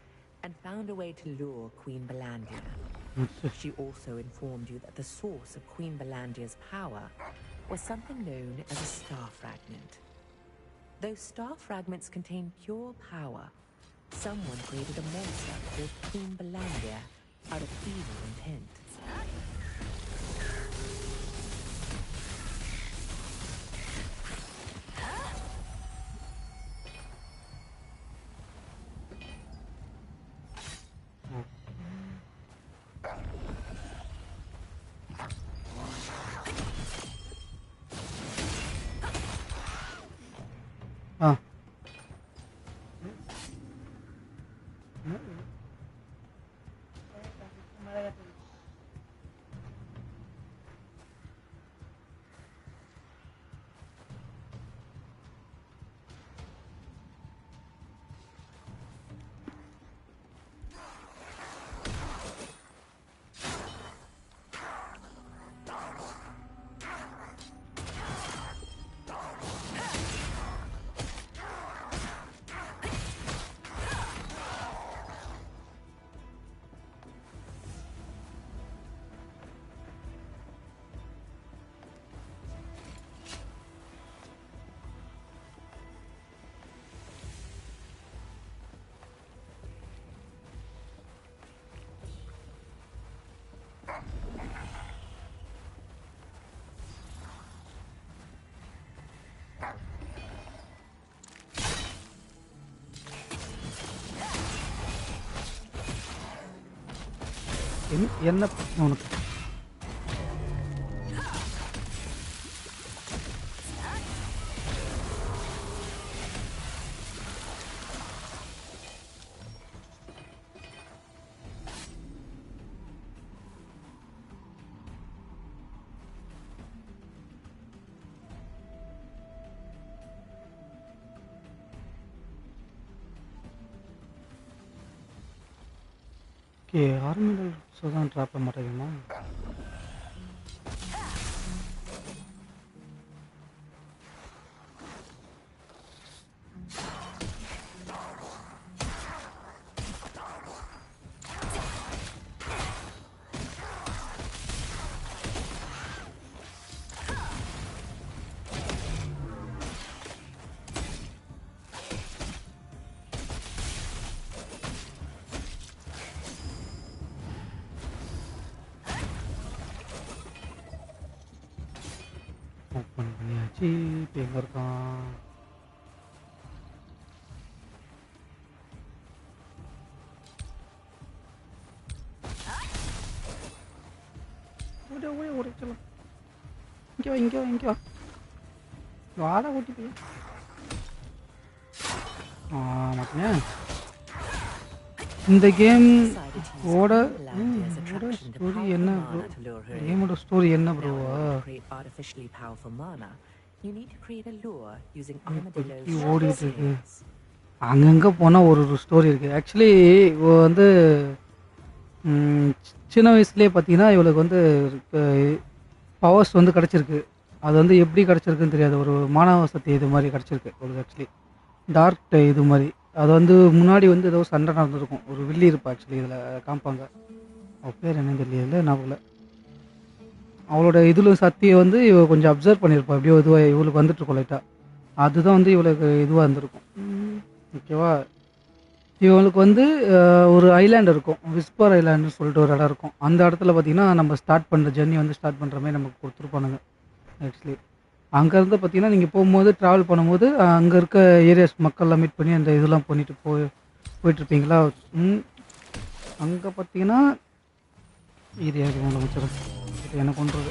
[SPEAKER 9] and found a way to lure Queen Belandia. She also informed you that the source of Queen Belandia's power was something known as a star fragment. Those star fragments contain pure power. Someone created a monster called Queen Belandia out of evil intent.
[SPEAKER 1] என்ன பிரச்சனை உனக்கு? Okay, ஆர்மினல் தான் drop பண்ண மாட்டேங்குமா? Open பண்ணியாச்சு. இப்போ எங்கே இருக்கான்? உடைச்சலாம். இங்கே வா, இங்கே வா, இங்கே வா. வாடா ஓட்டி போய் மாட்டேன். இந்த கேம் ஓட ஸ்டோரி என்ன ப்ரோ? கேமோட ஸ்டோரி என்ன ப்ரோவா? ஓடிட்டு இருக்கு. அங்கங்கே போனால் ஒரு ஒரு ஸ்டோரி இருக்குது. ஆக்சுவலி வந்து சின்ன வயசுலேயே பார்த்தீங்கன்னா இவளுக்கு வந்து பவர்ஸ் வந்து கிடச்சிருக்கு. அது வந்து எப்படி கிடச்சிருக்குன்னு தெரியாது. ஒரு மானவ சக்தி இது மாதிரி கிடச்சிருக்கு இவளுக்கு. ஆக்சுவலி டார்க் இது மாதிரி. அது வந்து முன்னாடி வந்து ஏதோ சண்டை நடந்திருக்கும். ஒரு வில்லி இருப்பா ஆக்சுவலி இதில் காமிப்பாங்க. அவள் பேர் என்னன்னு தெரியல, ஞாபகம். அவளோட இதில் சக்தியை வந்து இவ கொஞ்சம் அப்சர்வ் பண்ணியிருப்பா. எப்படியோ இதுவாக இவளுக்கு வந்துட்டு இருக்கோம் லைட்டாக. அதுதான் வந்து இவளுக்கு இதுவாக இருந்திருக்கும். ஓகேவா? இவங்களுக்கு வந்து ஒரு ஐலாண்ட் இருக்கும், விஸ்பர் ஐலாண்டுன்னு சொல்லிட்டு ஒரு இடம் இருக்கும். அந்த இடத்துல பார்த்தீங்கன்னா நம்ம ஸ்டார்ட் பண்ணுற ஜர்னி வந்து ஸ்டார்ட் பண்ணுற மாதிரி நமக்கு கொடுத்துருப்பானுங்க. ஆக்சுவலி அங்கேருந்து பார்த்தீங்கன்னா நீங்கள் போகும்போது ட்ராவல் பண்ணும்போது அங்கே இருக்க ஏரியாஸ் மக்கள்லாம் மீட் பண்ணி அந்த இதெல்லாம் பண்ணிட்டு போயிட்டுருப்பீங்களா. அங்கே பார்த்தீங்கன்னா ஏரியா அமைச்சர் என்ன பண்ணுறது,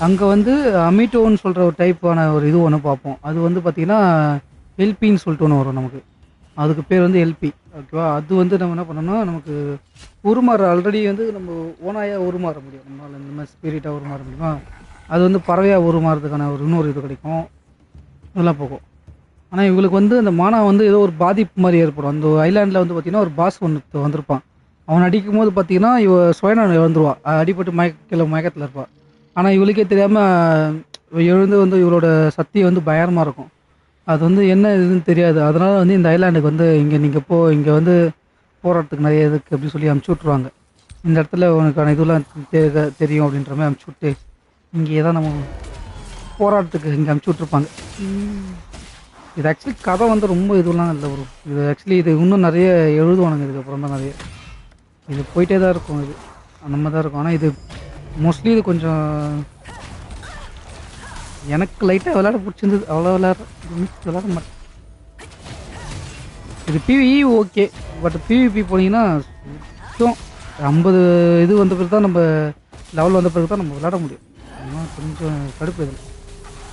[SPEAKER 1] அங்கே வந்து அமிட்டோன்னு சொல்கிற ஒரு டைப்பான ஒரு இது ஒன்று பார்ப்போம். அது வந்து பார்த்திங்கன்னா எல்பின்னு சொல்லிட்டு ஒன்று வரும் நமக்கு. அதுக்கு பேர் வந்து எல்பி. ஓகேவா? அது வந்து நம்ம என்ன பண்ணோம்னா நமக்கு உருமாற ஆல்ரெடி வந்து நம்ம ஓனாயாக உருமாற முடியும். நம்மளால் இந்த மாதிரி ஸ்பிரிட்டாக உருமாற முடியுமா? அது வந்து பறவையாக உருமாறதுக்கான ஒரு இன்னொரு இது கிடைக்கும். இதெல்லாம் போகும். ஆனால் இவங்களுக்கு வந்து அந்த மானா வந்து ஏதோ ஒரு பாதிப்பு மாதிரி ஏற்படும். அந்த ஐலாண்டில் வந்து பார்த்திங்கன்னா ஒரு பாஸ் ஒன்று வந்திருப்பான். அவன் அடிக்கும் போது பார்த்தீங்கன்னா இவ சுயநலம் இழந்துருவான். அடிபட்டு மயக்கத்தில் இருப்பாள். ஆனால் இவளுக்கே தெரியாமல் எழுந்து வந்து இவளோட சக்தி வந்து பயங்கரமாக இருக்கும். அது வந்து என்ன இதுன்னு தெரியாது. அதனால் வந்து இந்த ஐலாண்டுக்கு வந்து நீங்கள் இங்கே வந்து போராட்டத்துக்கு நிறைய இதுக்கு அப்படின்னு சொல்லி அமுச்சு விட்ருவாங்க. இந்த இடத்துல உனக்கான இதெல்லாம் தெரியும் அப்படின்ற மாதிரி அமுச்சு விட்டு இங்கே தான் நம்ம போராட்டத்துக்கு இங்கே அமுச்சு விட்ருப்பாங்க. இது ஆக்சுவலி கதை வந்து ரொம்ப இதெல்லாம் இல்லை வரும். இது ஆக்சுவலி இது இன்னும் நிறைய எழுதுவானுங்க. இதுக்கப்புறம் தான் நிறைய இது போயிட்டே தான் இருக்கும். இது நம்ம தான் இருக்கும். ஆனால் இது மோஸ்ட்லி இது கொஞ்சம் எனக்கு லைட்டாக விளையாட பிடிச்சிருந்தது. அவ்வளோ விளையாட மாட்டேன். இது பிவிஇ ஓகே. பட் பிவிபி போனீங்கன்னா 50 இது வந்த பிறகு தான் நம்ம லெவல் வந்த பிறகு தான் நம்ம விளையாட முடியும். அதனால் கொஞ்சம் கடுப்பு இதில்.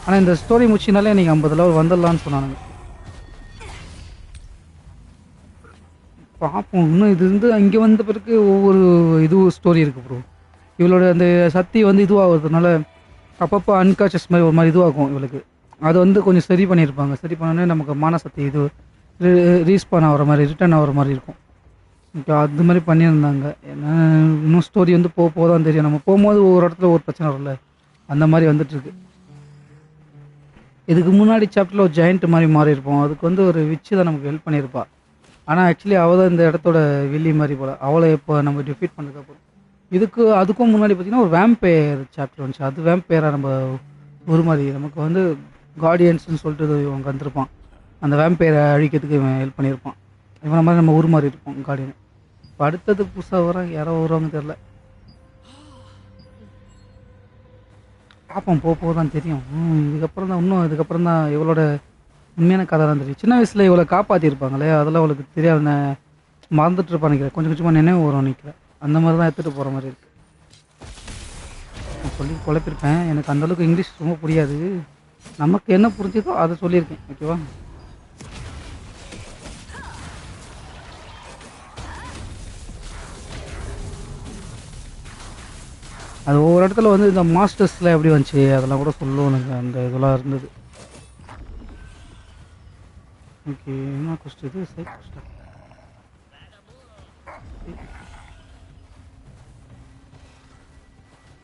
[SPEAKER 1] ஆனால் இந்த ஸ்டோரி முடிச்சினாலே நீங்கள் 50 லெவல் வந்துடலான்னு சொன்னானுங்க. பார்ப்போம். இன்னும் இது வந்து இங்கே வந்த பிறகு ஒவ்வொரு இதுவும் ஸ்டோரி இருக்குது ப்ரோ. இவளோட அந்த சக்தி வந்து இதுவாகிறதுனால அப்பப்போ அன்கான்ஷியஸ் மாதிரி ஒரு மாதிரி இதுவாகும் இவளுக்கு. அது வந்து கொஞ்சம் சரி பண்ணியிருப்பாங்க. சரி பண்ணோன்னே நமக்கு மான சக்தி இது ரீஸ்பான் ஆகிற மாதிரி ரிட்டர்ன் ஆகிற மாதிரி இருக்கும். இப்போ அது மாதிரி பண்ணியிருந்தாங்க. ஏன்னா இன்னும் ஸ்டோரி வந்து போக தான் தெரியும். நம்ம போகும்போது ஒவ்வொரு இடத்துல ஒரு பிரச்சனை வரும்ல, அந்த மாதிரி வந்துட்டுருக்கு. இதுக்கு முன்னாடி சாப்டரில் ஒரு ஜெயண்ட் மாதிரி மாறி இருப்போம். அதுக்கு வந்து ஒரு விச்சு தான் நமக்கு ஹெல்ப் பண்ணியிருப்பா. ஆனால் ஆக்சுவலி அவள் தான் இந்த இடத்தோட வில்லி மாதிரி போல். அவளை இப்போ நம்ம டிஃபீட் பண்ணதுக்கப்புறம் அதுக்கும் முன்னாடி பார்த்திங்கன்னா ஒரு வேம்பயர் சாப்டர் வந்துச்சு. அது வேம்பயராக நம்ம ஒரு மாதிரி நமக்கு வந்து கார்டியன்ஸ்னு சொல்லிட்டு இவங்க வந்திருப்பான். அந்த வேம்பயரை அழிக்கிறதுக்கு இவன் ஹெல்ப் பண்ணியிருப்பான். இவனை மாதிரி நம்ம ஒரு மாதிரி இருப்போம் கார்டியன். இப்போ அடுத்தது புதுசாக யாரோ வருவாங்க தெரில. பார்ப்போம், போக தான் தெரியும். இதுக்கப்புறம் தான் இவளோட உண்மையான கதை தான் தெரியும். சின்ன வயசில் இவளை காப்பாற்றிருப்பாங்களே, அதெல்லாம் அவளுக்கு தெரியாது. மறந்துட்டு இருப்பான்னு நினைக்கிறேன், கொஞ்சம் கொஞ்சமாக நினைவு வரும் நினைக்கிறேன். அந்த மாதிரி தான் எடுத்துகிட்டு போகிற மாதிரி இருக்குது. நான் சொல்லி குழப்பிருப்பேன், எனக்கு அந்தளவுக்கு இங்கிலீஷ் ரொம்ப புரியாது. நமக்கு என்ன புரிஞ்சுதோ அதை சொல்லியிருக்கேன். ஓகேவா? அது ஒவ்வொரு இடத்துல வந்து இந்த மாஸ்டர்ஸில் எப்படி வந்துச்சு அதெல்லாம் கூட சொல்லுவோனுங்க, அந்த இதெல்லாம் இருந்தது. ஓகே, என்ன கொஸ்ட் இது? சைட் கொஸ்டா?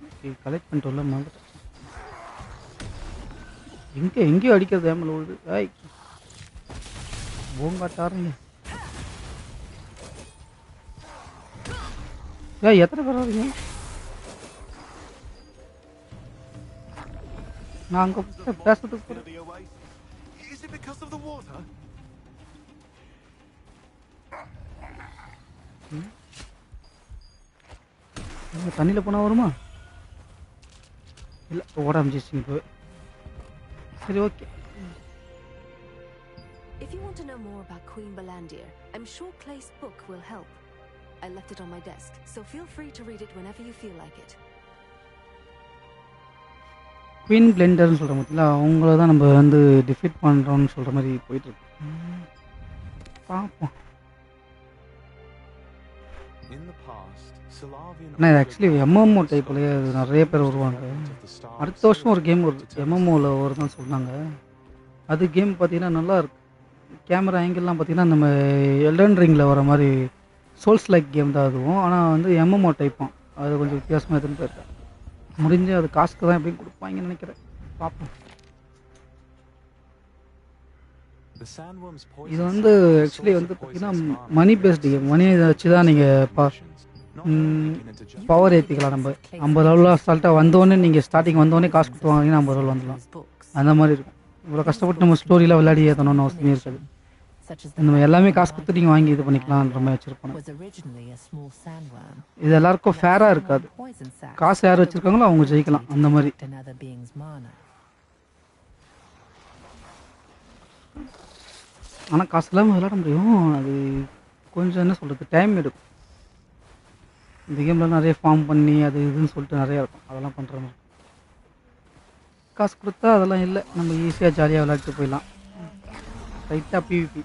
[SPEAKER 1] ஓகே, கலெக்ட் பண்ணிட்டு வரல மாதிரி எங்கேயோ அடிக்கிறது ஏமல் விழுது. ஐய் போங்காட்டாருங்க. எத்தனை பேர் வரீங்க? நான் அங்கே பேசுறதுக்கு போகிறேன். தண்ணியில் போனால் வருமா? இல்லை, ஓட அமைச்சிச்சிங்க இப்போ. சரி, okay.
[SPEAKER 5] If you want to know more about Queen Belandir, I'm sure Clay's book will help. I left it on my desk, so feel free to read it whenever you feel like it.
[SPEAKER 1] Queen பிளெண்டர்னு சொல்கிற பார்த்தீங்களா, அவங்கள தான் நம்ம வந்து defeat பண்ணுறோன்னு சொல்கிற மாதிரி போயிட்டுருக்கு. பார்ப்போம். ஆனால் இது ஆக்சுவலி எம்எம்ஓ டைப்லேயே நிறைய பேர் வருவாங்க. அடுத்த வருஷம் ஒரு கேம் வருது எம்எம்ஓவில் வருதுன்னு சொன்னாங்க. அது கேம் பார்த்தீங்கன்னா நல்லாயிருக்கு. கேமரா ஆங்கிள்லாம் பார்த்தீங்கன்னா நம்ம எல்டன் ரிங்கில் வர மாதிரி சோல்ஸ் லைக் கேம் தான் அதுவும். ஆனால் வந்து எம்எம்ஓ டைப்பான். அது கொஞ்சம் வித்தியாசமாக எடுத்துன்னு போயிருக்கேன். முடிஞ்சு அது காசுக்கு தான் எப்படியும் கொடுப்பாங்கன்னு நினைக்கிறேன். பார்ப்போம். இது வந்து ஆக்சுவலி வந்து பார்த்தீங்கன்னா மணி பேஸ்டு கேம். மணி வச்சு தான் நீங்கள் பவர் ஏற்றிக்கலாம். நம்ம 50 லெவலில் அசால்ட்டாக வந்தோடனே நீங்கள் ஸ்டார்டிங் வந்தோடனே காசு கொடுத்து வாங்கினா 50 லெவல் வந்துடலாம். அந்த மாதிரி இருக்கும். இவ்வளோ கஷ்டப்பட்டு நம்ம ஸ்டோரியில் விளையாடி ஏற்றணும்னு அவசியமே இருக்காது. நம்ம எல்லாமே காசு கொடுத்து நீங்கள் வாங்கி இது பண்ணிக்கலான்ற மாதிரி வச்சுருப்போம். இது எல்லாருக்கும் ஃபேராக இருக்காது. காசு யார் வச்சுருக்காங்களோ அவங்க ஜெயிக்கலாம் அந்த மாதிரி. ஆனால் காசு இல்லாமல் விளையாட முடியும். அது கொஞ்சம் என்ன சொல்கிறது, டைம் எடுக்கும். இந்த கேமில் நிறைய ஃபார்ம் பண்ணி அது இதுன்னு சொல்லிட்டு நிறையா இருக்கும். அதெல்லாம் பண்ணுற மாதிரி காசு கொடுத்தா அதெல்லாம் இல்லை. நம்ம ஈஸியாக ஜாலியாக விளையாடிட்டு போயிடலாம். ரைட்டாக பிவிபி.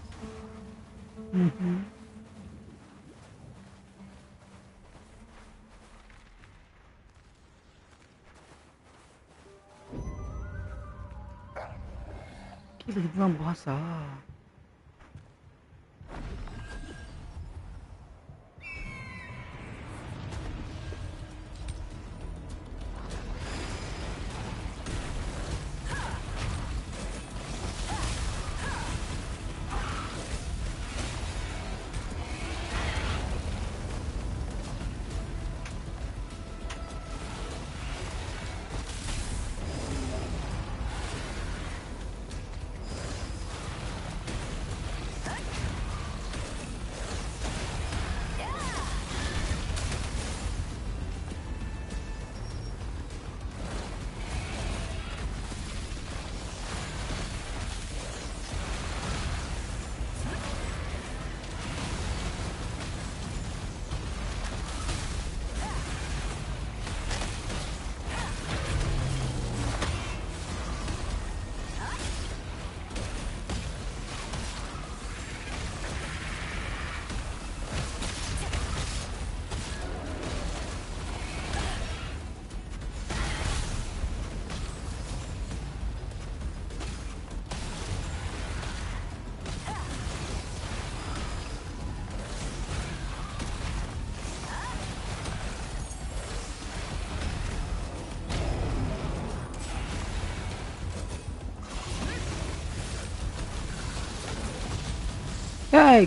[SPEAKER 1] இதுதான் பாஸா?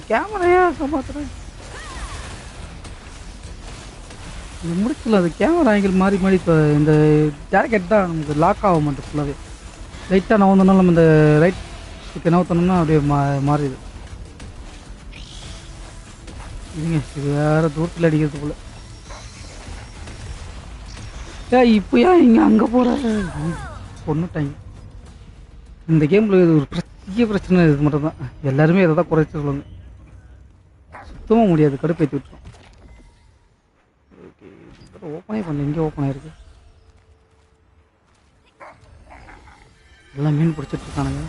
[SPEAKER 1] கேமரையா காப்பாத்துறேன். இது முடிச்சல. அது கேமரா ஆங்கிள் மாறி மாறி இப்போ இந்த ஜாக்கெட் தான் நமக்கு லாக் ஆக மாட்டேன். ஃபுல்லாகவே லைட்டாக நவந்தனாலும் நம்ம இந்த ரைட் ஸ்டிக்கை நவத்தனோம்னா அப்படியே மாறிடுது. இதுங்க இது வேறு தூரத்தில் அடிக்கிறது போல். இப்போ ஏன் இங்கே அங்கே போகிற பொண்ணுட்டாங்க. இந்த கேமில் இது ஒரு பெரிய பிரச்சனை. இது மட்டும் தான் எல்லாருமே இதை தான் குறைச்சி சொல்லுவாங்க. சுத்தவும் முடியாது, கடுப்பேற்றி விட்டுரும். ஓகே, ஓப்பனே பண்ணல, இங்கே ஓப்பன் ஆயிருக்கு. எல்லாம் மீன் பிடிச்சிட்டு இருக்கானுங்க.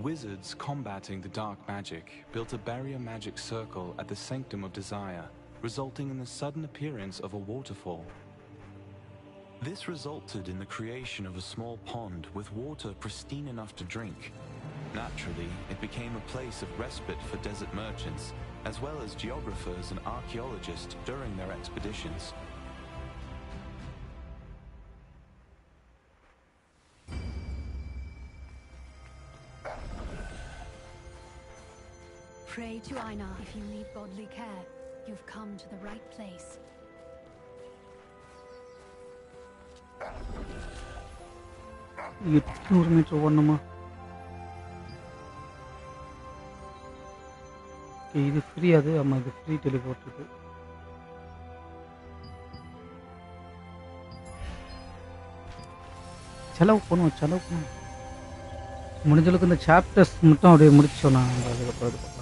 [SPEAKER 2] Wizards combating the dark magic built a barrier magic circle at the Sanctum of Desire, resulting in the sudden appearance of a waterfall. This resulted in the creation of a small pond with water pristine enough to drink. Naturally, it became a place of respite for desert merchants, as well as geographers and archaeologists during their expeditions.
[SPEAKER 8] Pray to Einar if you need godly care. You've come to the right place.
[SPEAKER 1] 800 metre ஓடணுமா? இது free, அது ஆமாம், இது free teleport இருக்கு. செலவு பண்ணுவோம். முடிஞ்சளவுக்கு இந்த chapters மட்டும் அப்படியே முடிச்சோம். நான் அதுக்கப்புறம்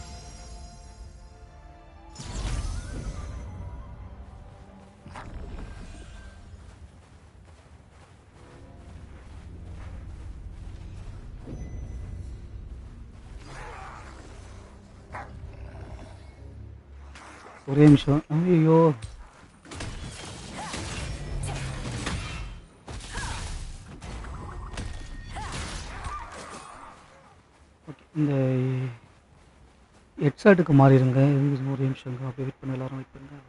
[SPEAKER 1] ஒரே நிமிஷம். ஐயோ, ஓகே, இந்த ஹெட்செட்டுக்கு மாறிடுங்க. ஒரு நிமிஷம் அப்படியே வெயிட் பண்ண, எல்லாரும் வெயிட் பண்ணுங்க.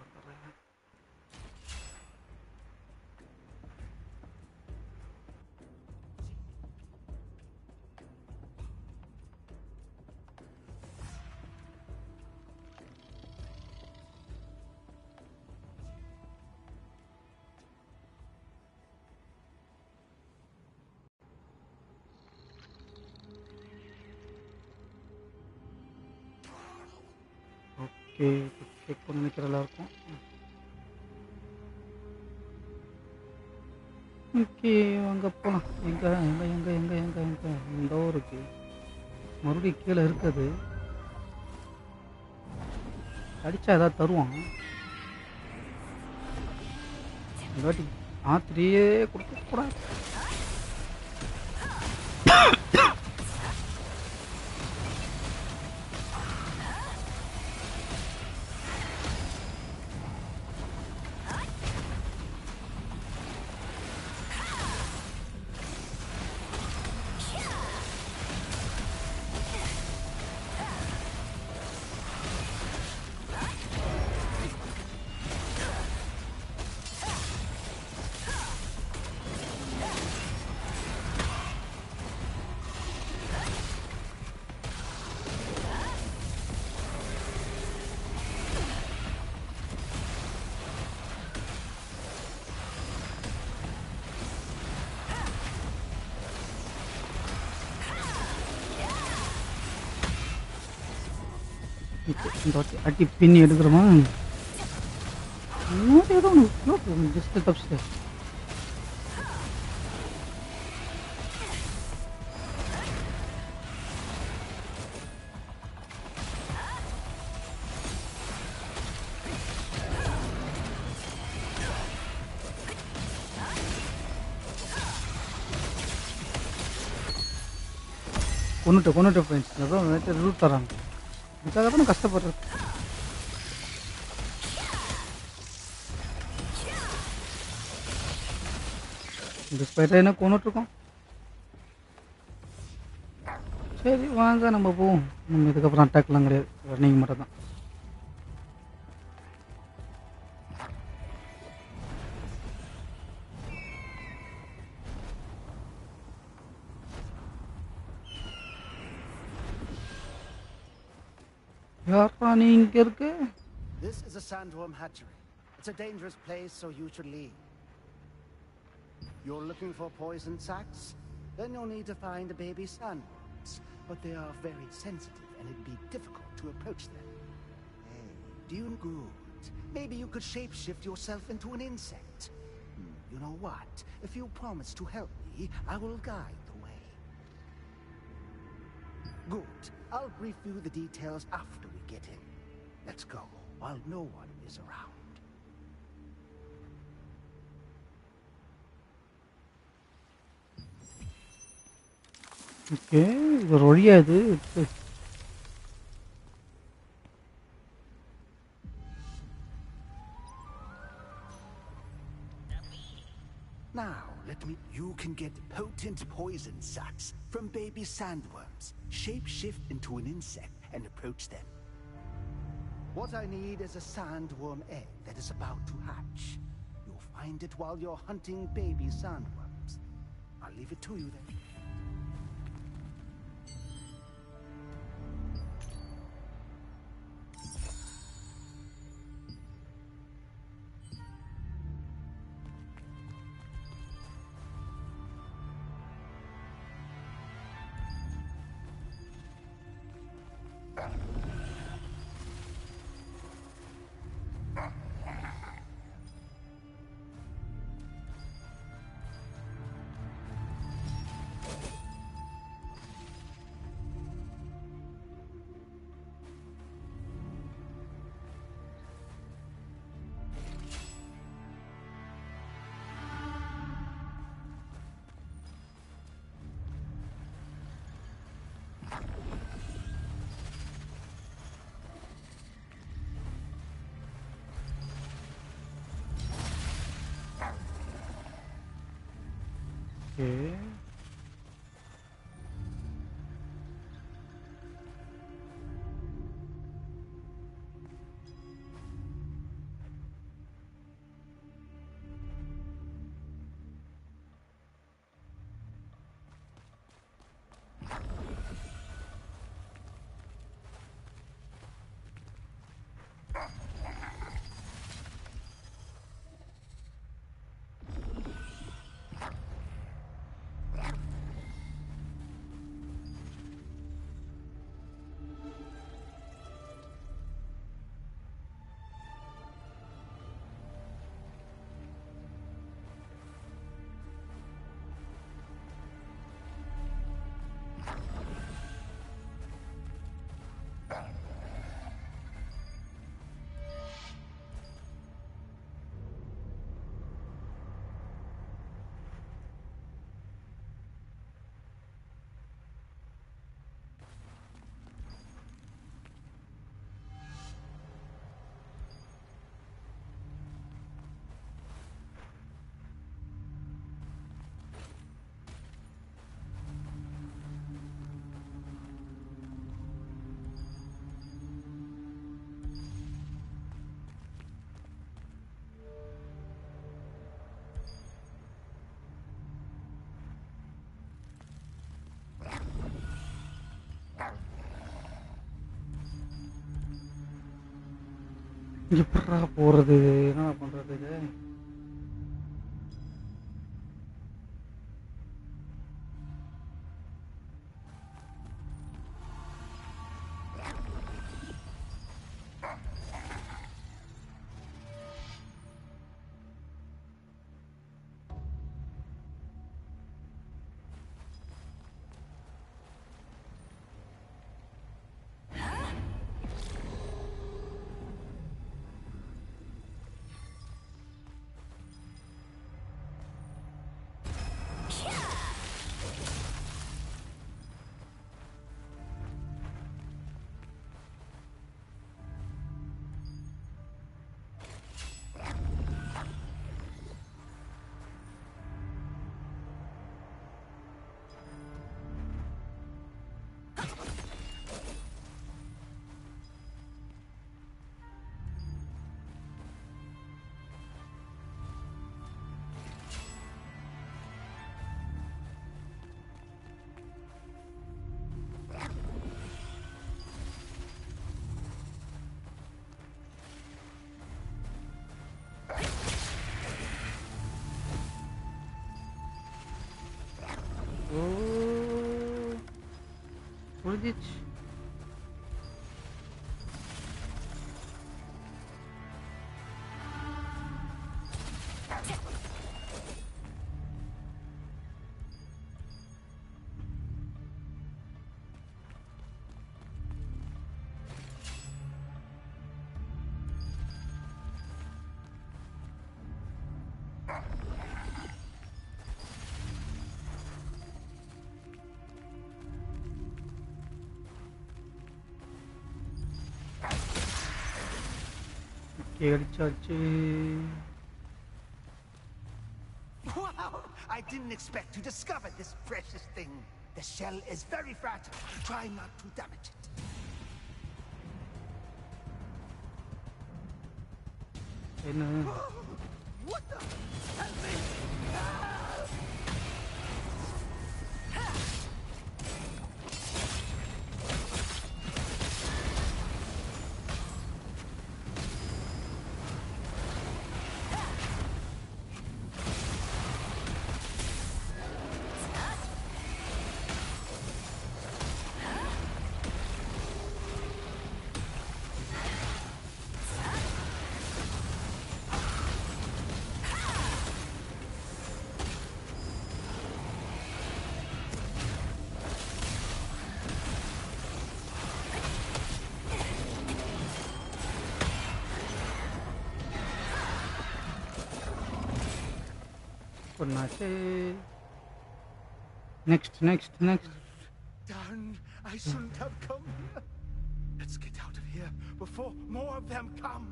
[SPEAKER 1] ஓகே, செக் பண்ண நினைக்கிற எல்லாருக்கும். ஓகே, அங்கே போகலாம். எங்கே இந்த ஊருக்கு மறுபடியும் கீழே இருக்குது. அடித்தா ஏதாவது தருவான். இந்த வாட்டி ஆத்திரியே கொடுக்கக்கூடாது. இந்த வாட்டி அட்டி பின்னி எடுக்கிறோமா? ஏதோ ஒன்று ஜஸ்ட் தப்பிச்சிட்டு. கொண்டுட்டு ஃப்ரெண்ட்ஸ், ஏதோ ரூட் தராங்க. இதுக்காக தான் கஷ்டப்படுறது. இந்த ஸ்பைடர் என்ன கொண்டுட்ருக்கோம். சரி வாங்க நம்ம போவோம். நம்ம இதுக்கப்புறம் அட்டாக்லாம் கிடையாது, ரன்னிங் மட்டும் தான். யாரா நீ இங்க இருக்கு?
[SPEAKER 10] This is a sandworm hatchery. It's a dangerous place, so you should leave. You're looking for poison sacs? Then you'll need to find the baby sandworms. But they are very sensitive, and it'd be difficult to approach them. Hey, do you good? Maybe you could shapeshift yourself into an insect. You know what? If you promise to help me, I will guide the way. Good. I'll brief you the details after we get in. Let's go, while no one is around.
[SPEAKER 1] Okay, இது ஒரு வழியா இது.
[SPEAKER 10] Now, you can get potent poison sacs from baby sandworms. Shape-shift into an insect and approach them. What I need is a sandworm egg that is about to hatch. You'll find it while you're hunting baby sandworms. I'll leave it to you then.
[SPEAKER 1] Okay. எப்படா போறது, என்ன பண்றது? முடிஞ்சிச்சு. Okay அடிச்சாச்சு.
[SPEAKER 10] Wow! I didn't expect to discover this precious thing. The shell is very fragile. Try not to damage it.
[SPEAKER 1] என்ன
[SPEAKER 10] What the? Help me!
[SPEAKER 1] கொன்னாச்சு. Next next next.
[SPEAKER 10] Darn, I shouldn't have come here. Let's get out of here before more of them come.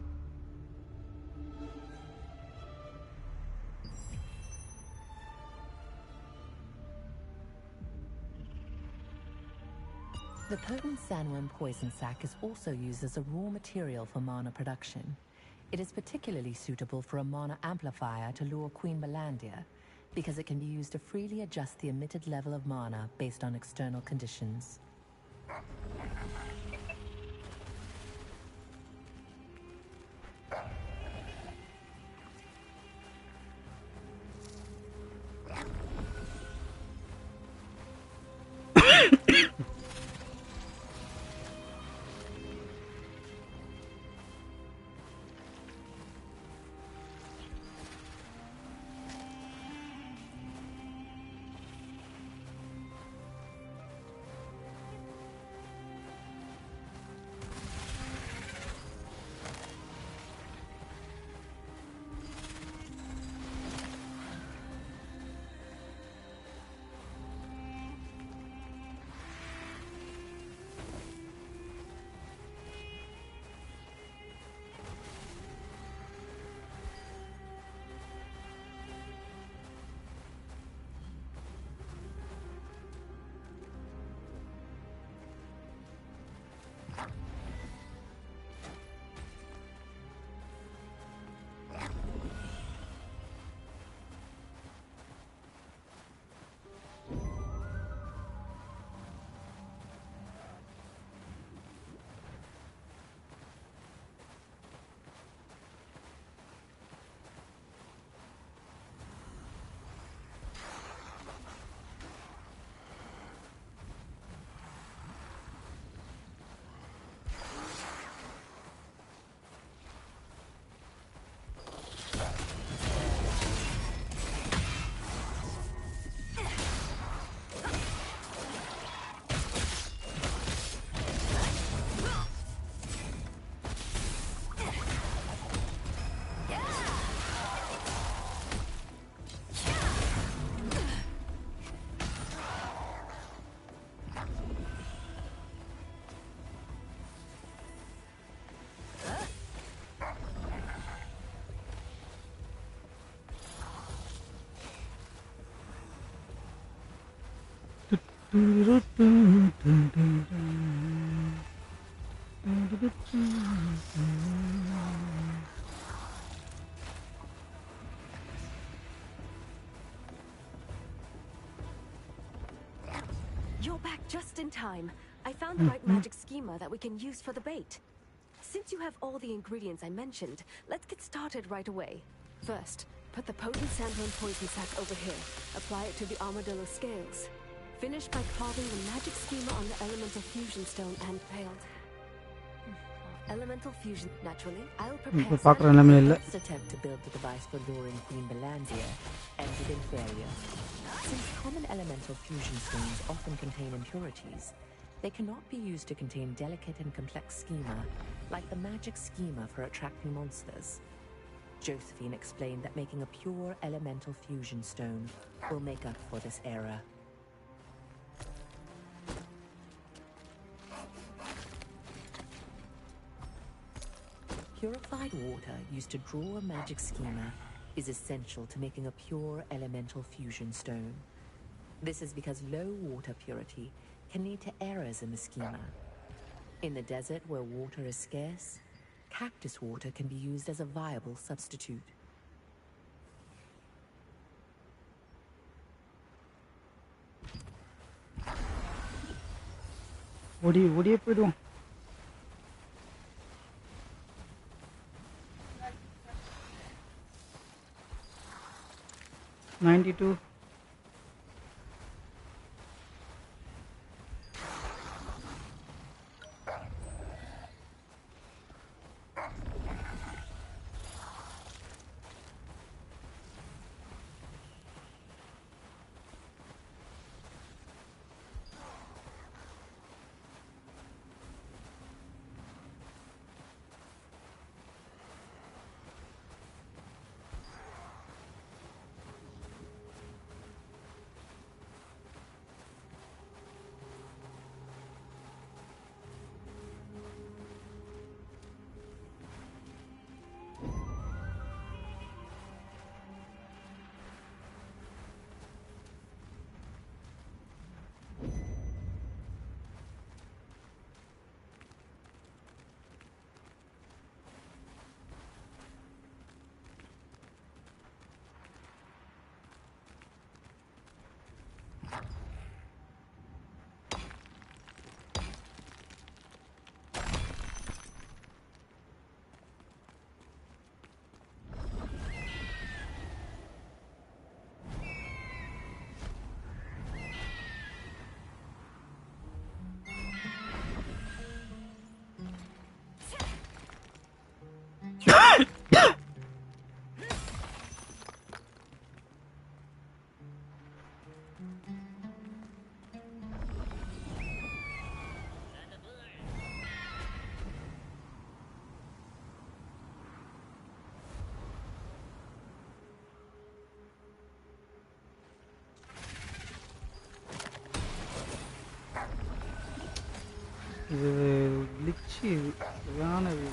[SPEAKER 9] The potent sandworm poison sac is also used as a raw material for mana production. It is particularly suitable for a mana amplifier to lure Queen Melandia, because it can be used to freely adjust the emitted level of mana based on external conditions.
[SPEAKER 5] You're back just in time. I found the right magic schema that we can use for the bait. Since you have all the ingredients I mentioned, let's get started right away. First, put the potent sandworm poison sac over here. Apply it to the armadillo scales. Finish by carving the magic schema on the elemental fusion stone and paled. Elemental fusion. Naturally, I'll prepare
[SPEAKER 9] First attempt to build the device for luring Queen Melandia ended in failure. Since common elemental fusion stones often contain impurities, they cannot be used to contain delicate and complex schema, like the magic schema for attracting monsters. Josephine explained that making a pure elemental fusion stone will make up for this error. Purified water used to draw a magic schema is essential to making a pure elemental fusion stone. This is because low water purity can lead to errors in the schema. In the desert where water is scarce, cactus water can be used as a viable substitute.
[SPEAKER 1] ஓடியே போயிடுவோம். $92. இது கிளிச்சு சரியானது.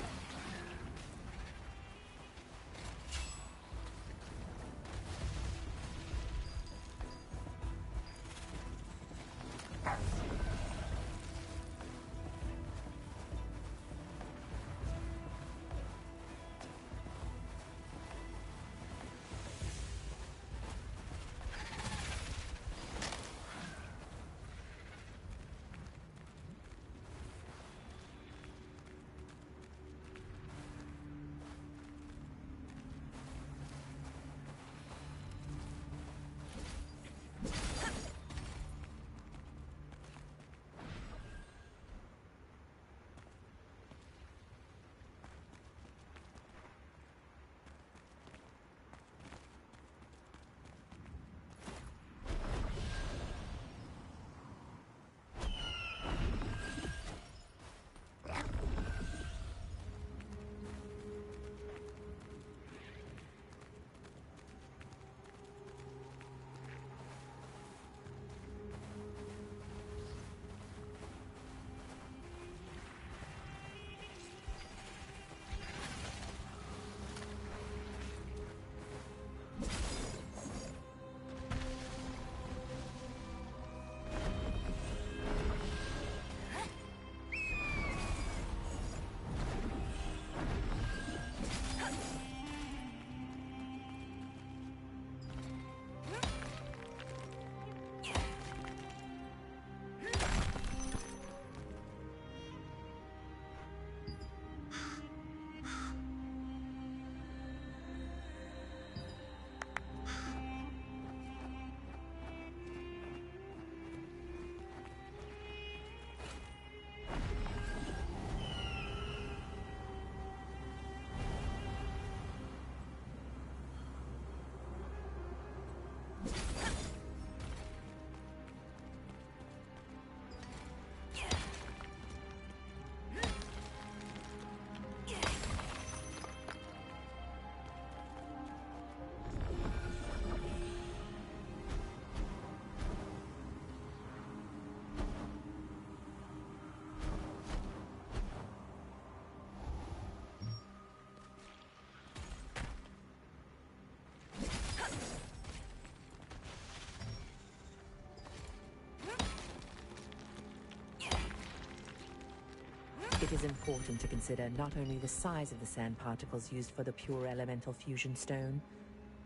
[SPEAKER 9] It is important to consider not only the size of the sand particles used for the pure elemental fusion stone,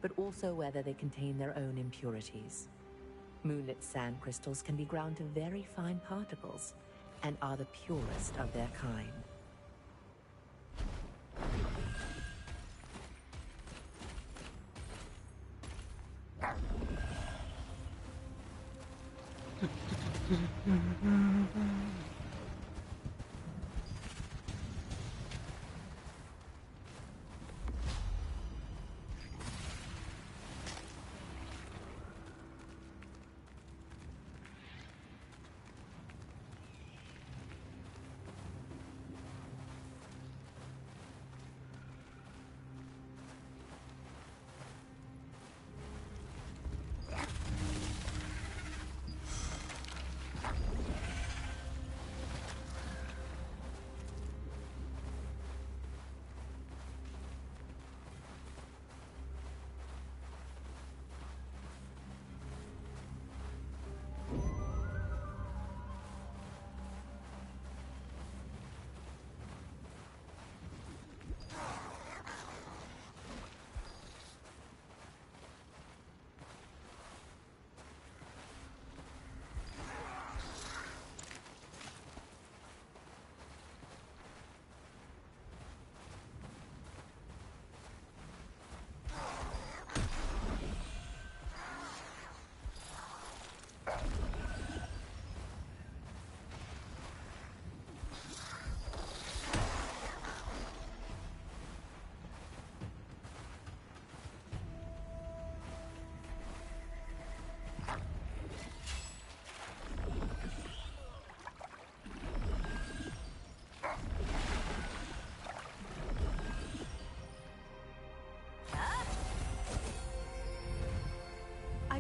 [SPEAKER 9] but also whether they contain their own impurities. Moonlit sand crystals can be ground to very fine particles and are the purest of their kind.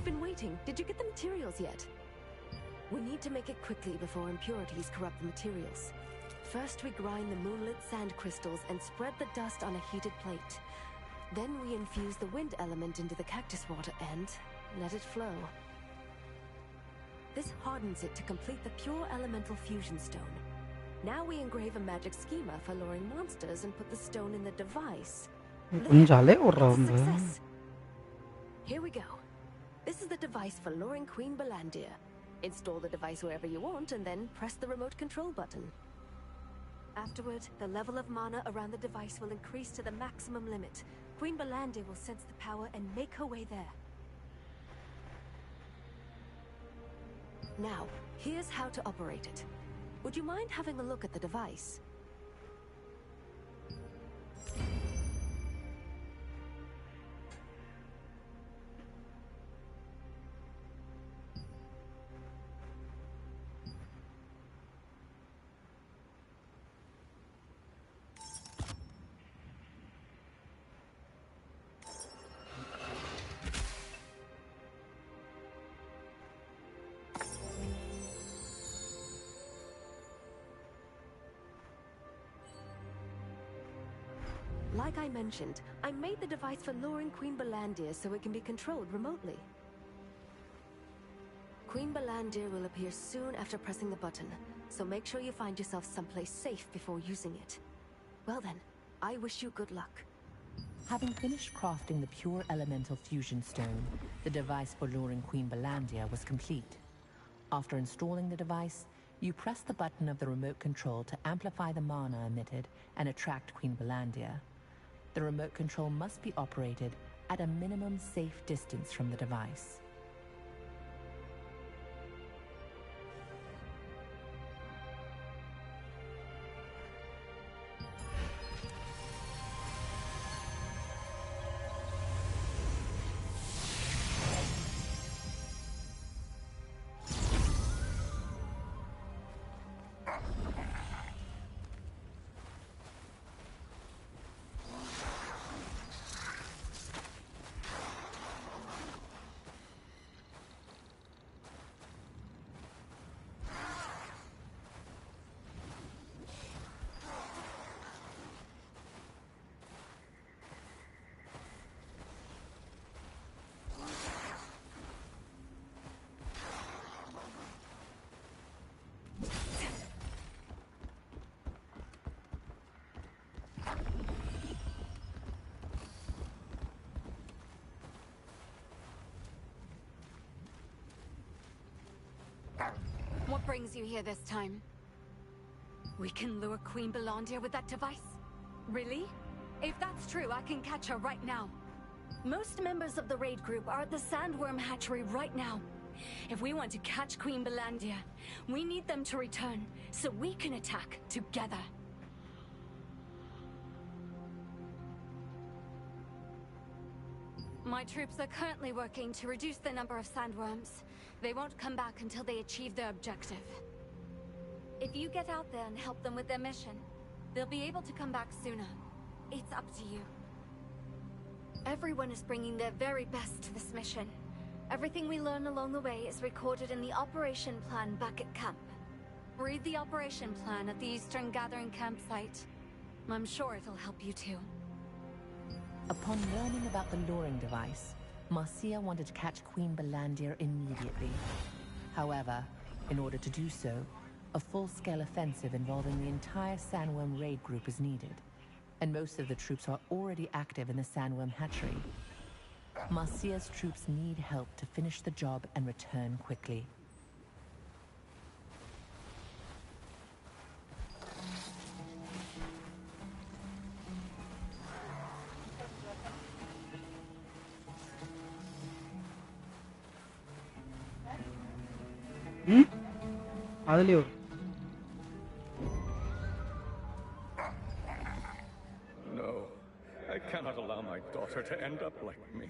[SPEAKER 5] I've been waiting. Did you get the materials yet? We need to make it quickly before impurities corrupt the materials. First, we grind the moonlit sand crystals and spread the dust on a heated plate. Then we infuse the wind element into the cactus water and let it flow. This hardens it to complete the pure elemental fusion stone. Now we engrave a magic schema for luring monsters and put the stone in the device. Success. Here we go. This is the device for luring Queen Belandir. Install the device wherever you want and then press the remote control button. Afterward, the level of mana around the device will increase to the maximum limit. Queen Belandir will sense the power and make her way there. Now, here's how to operate it. Would you mind having a look at the device? Like I mentioned, I made the device for luring Queen Belandir so it can be controlled remotely. Queen Belandir will appear soon after pressing the button, so make sure you find yourself someplace safe before using it. Well then, I wish you good luck.
[SPEAKER 9] Having finished crafting the pure elemental fusion stone, the device for luring Queen Belandir was complete. After installing the device, you press the button of the remote control to amplify the mana emitted and attract Queen Belandir. The remote control must be operated at a minimum safe distance from the device.
[SPEAKER 8] What brings you here this time? We can lure Queen Belandir with that device? Really? If that's true, I can catch her right now. Most members of the raid group are at the Sandworm hatchery right now. If we want to catch Queen Belandir, we need them to return so we can attack together. My troops are currently working to reduce the number of sandworms. They won't come back until they achieve their objective. If you get out there and help them with their mission, they'll be able to come back sooner. It's up to you. Everyone is bringing their very best to this mission. Everything we learn along the way is recorded in the operation plan back at camp. Read the operation plan at the Eastern Gathering campsite. I'm sure it'll help you too.
[SPEAKER 9] Upon learning about the luring device, Marcia wanted to catch Queen Belandir immediately. However, in order to do so, a full-scale offensive involving the entire Sandworm raid group is needed, and most of the troops are already active in the Sandworm hatchery. Marcia's troops need help to finish the job and return quickly.
[SPEAKER 1] அதுலயே ஒரு
[SPEAKER 3] No, I cannot allow my daughter to end up like me.